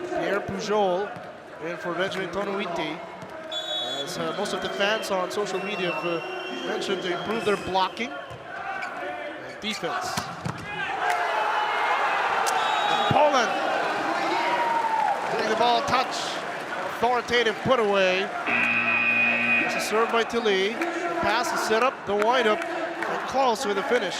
Pierre Pujol in for Benjamin Tonuiti. As most of the fans on social media have mentioned to improve their blocking and defense. And Poland getting the ball touch. Authoritative put away. It's a serve by Tilly. The pass, the setup, the windup, and close with the finish.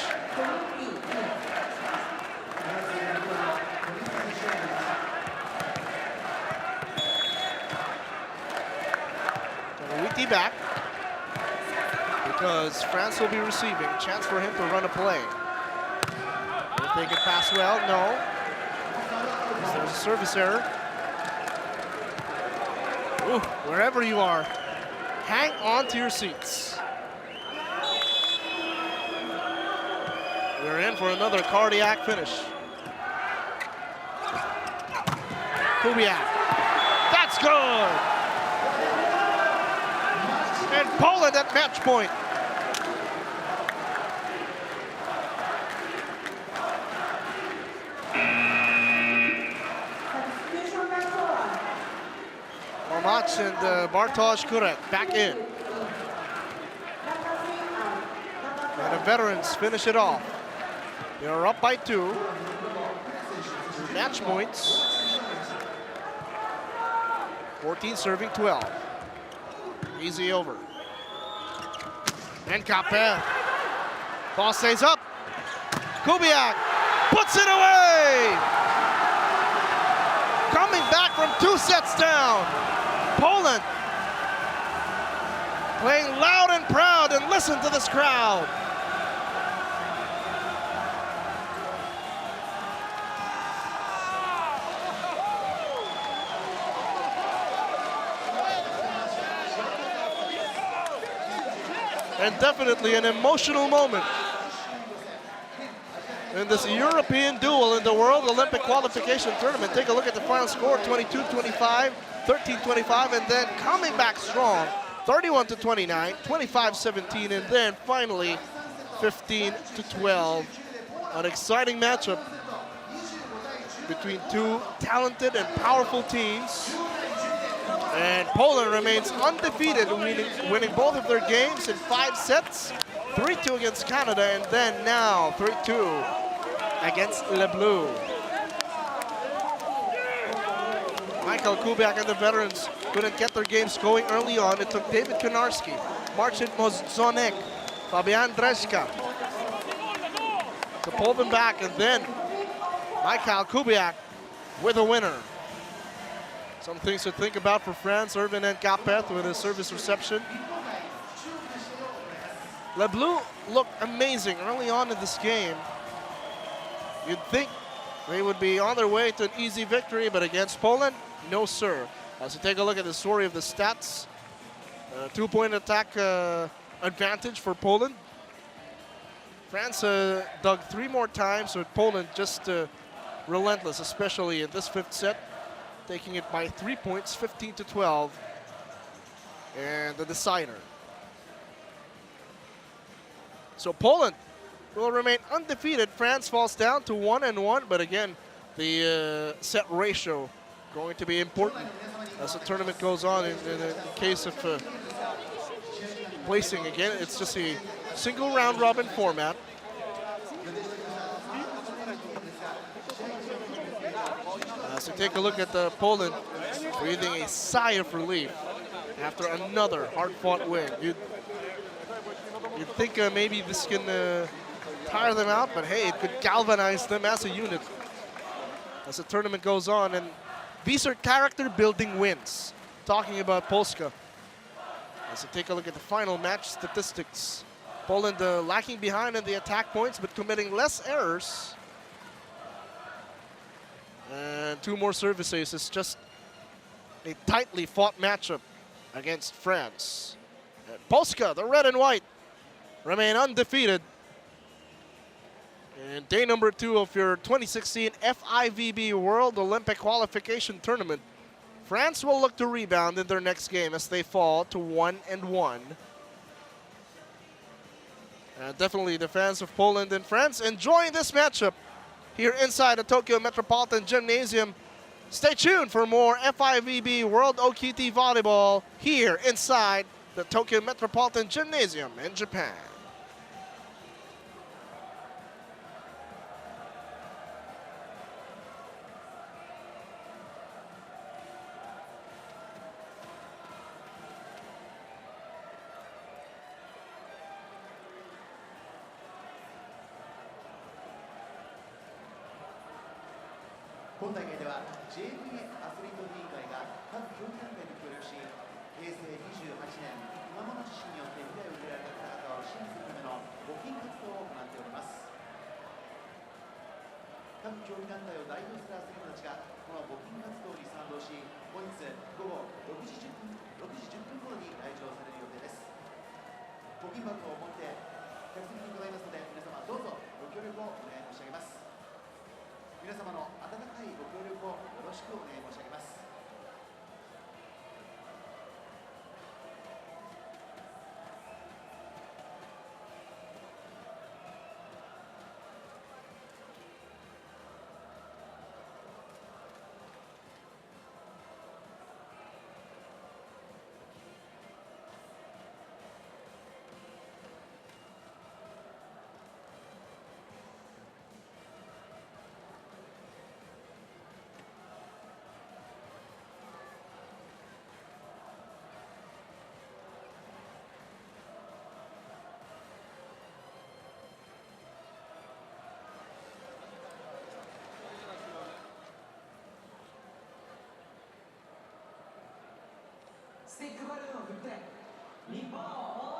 Back because France will be receiving. Chance for him to run a play. If they can pass well, no. There's a service error. Ooh, wherever you are, hang on to your seats. We're in for another cardiac finish. Kubiak. That's good. And Poland at match point. Momach and Bartosz Kurek back in. And the veterans finish it off. They are up by 2. Match points. 14 serving 12. Easy over. And Capel. Ball stays up. Kubiak puts it away. Coming back from 2 sets down. Poland playing loud and proud, and listen to this crowd. And definitely an emotional moment in this European duel in the World Olympic Qualification Tournament. Take a look at the final score, 22-25, 13-25, and then coming back strong, 31-29, 25-17, and then finally 15-12. An exciting matchup between 2 talented and powerful teams. And Poland remains undefeated, winning both of their games in 5 sets, 3-2 against Canada, and then now 3-2 against Le Bleu. Michael Kubiak and the veterans couldn't get their games going early on. It took David Konarski, Marcin Mozonek, Fabian Drezka to pull them back, and then Michael Kubiak with a winner. Some things to think about for France. Irvin and Capet with a service reception. Le Bleu looked amazing early on in this game. You'd think they would be on their way to an easy victory, but against Poland, no sir. As you take a look at the story of the stats, 2-point attack advantage for Poland. France dug 3 more times, so Poland just relentless, especially in this 5th set, taking it by 3 points, 15-12, and the decider. So Poland will remain undefeated. France falls down to 1-1, but again, the set ratio going to be important as the tournament goes on. In case of placing again, it's just a single round robin format. As we take a look at Poland breathing a sigh of relief after another hard-fought win. You'd think maybe this can tire them out, but hey, it could galvanize them as a unit as the tournament goes on. And these are character-building wins. Talking about Polska. As we take a look at the final match statistics, Poland lacking behind in the attack points, but committing less errors. And 2 more service aces. Just a tightly fought matchup against France. And Polska, the red and white, remain undefeated. And day number 2 of your 2016 FIVB World Olympic Qualification Tournament. France will look to rebound in their next game as they fall to 1-1. Definitely the fans of Poland and France enjoying this matchup here inside the Tokyo Metropolitan Gymnasium. Stay tuned for more FIVB World OQT Volleyball here inside the Tokyo Metropolitan Gymnasium in Japan.今大会では JVA アスリート委員会が各競技団体と協力し、平成28年熊本地震によって被害を受けられた方々を支援するための募金活動を行っております。各競技団体を代表するアスリートたちがこの募金活動に賛同し、本日午後6時10分頃に来場される予定です。募金箱を持って客席にございますので、皆様どうぞご協力をお願い申し上げます。皆様の温かいご協力をよろしくお願い申し上げます。スティックバルーンを振って日本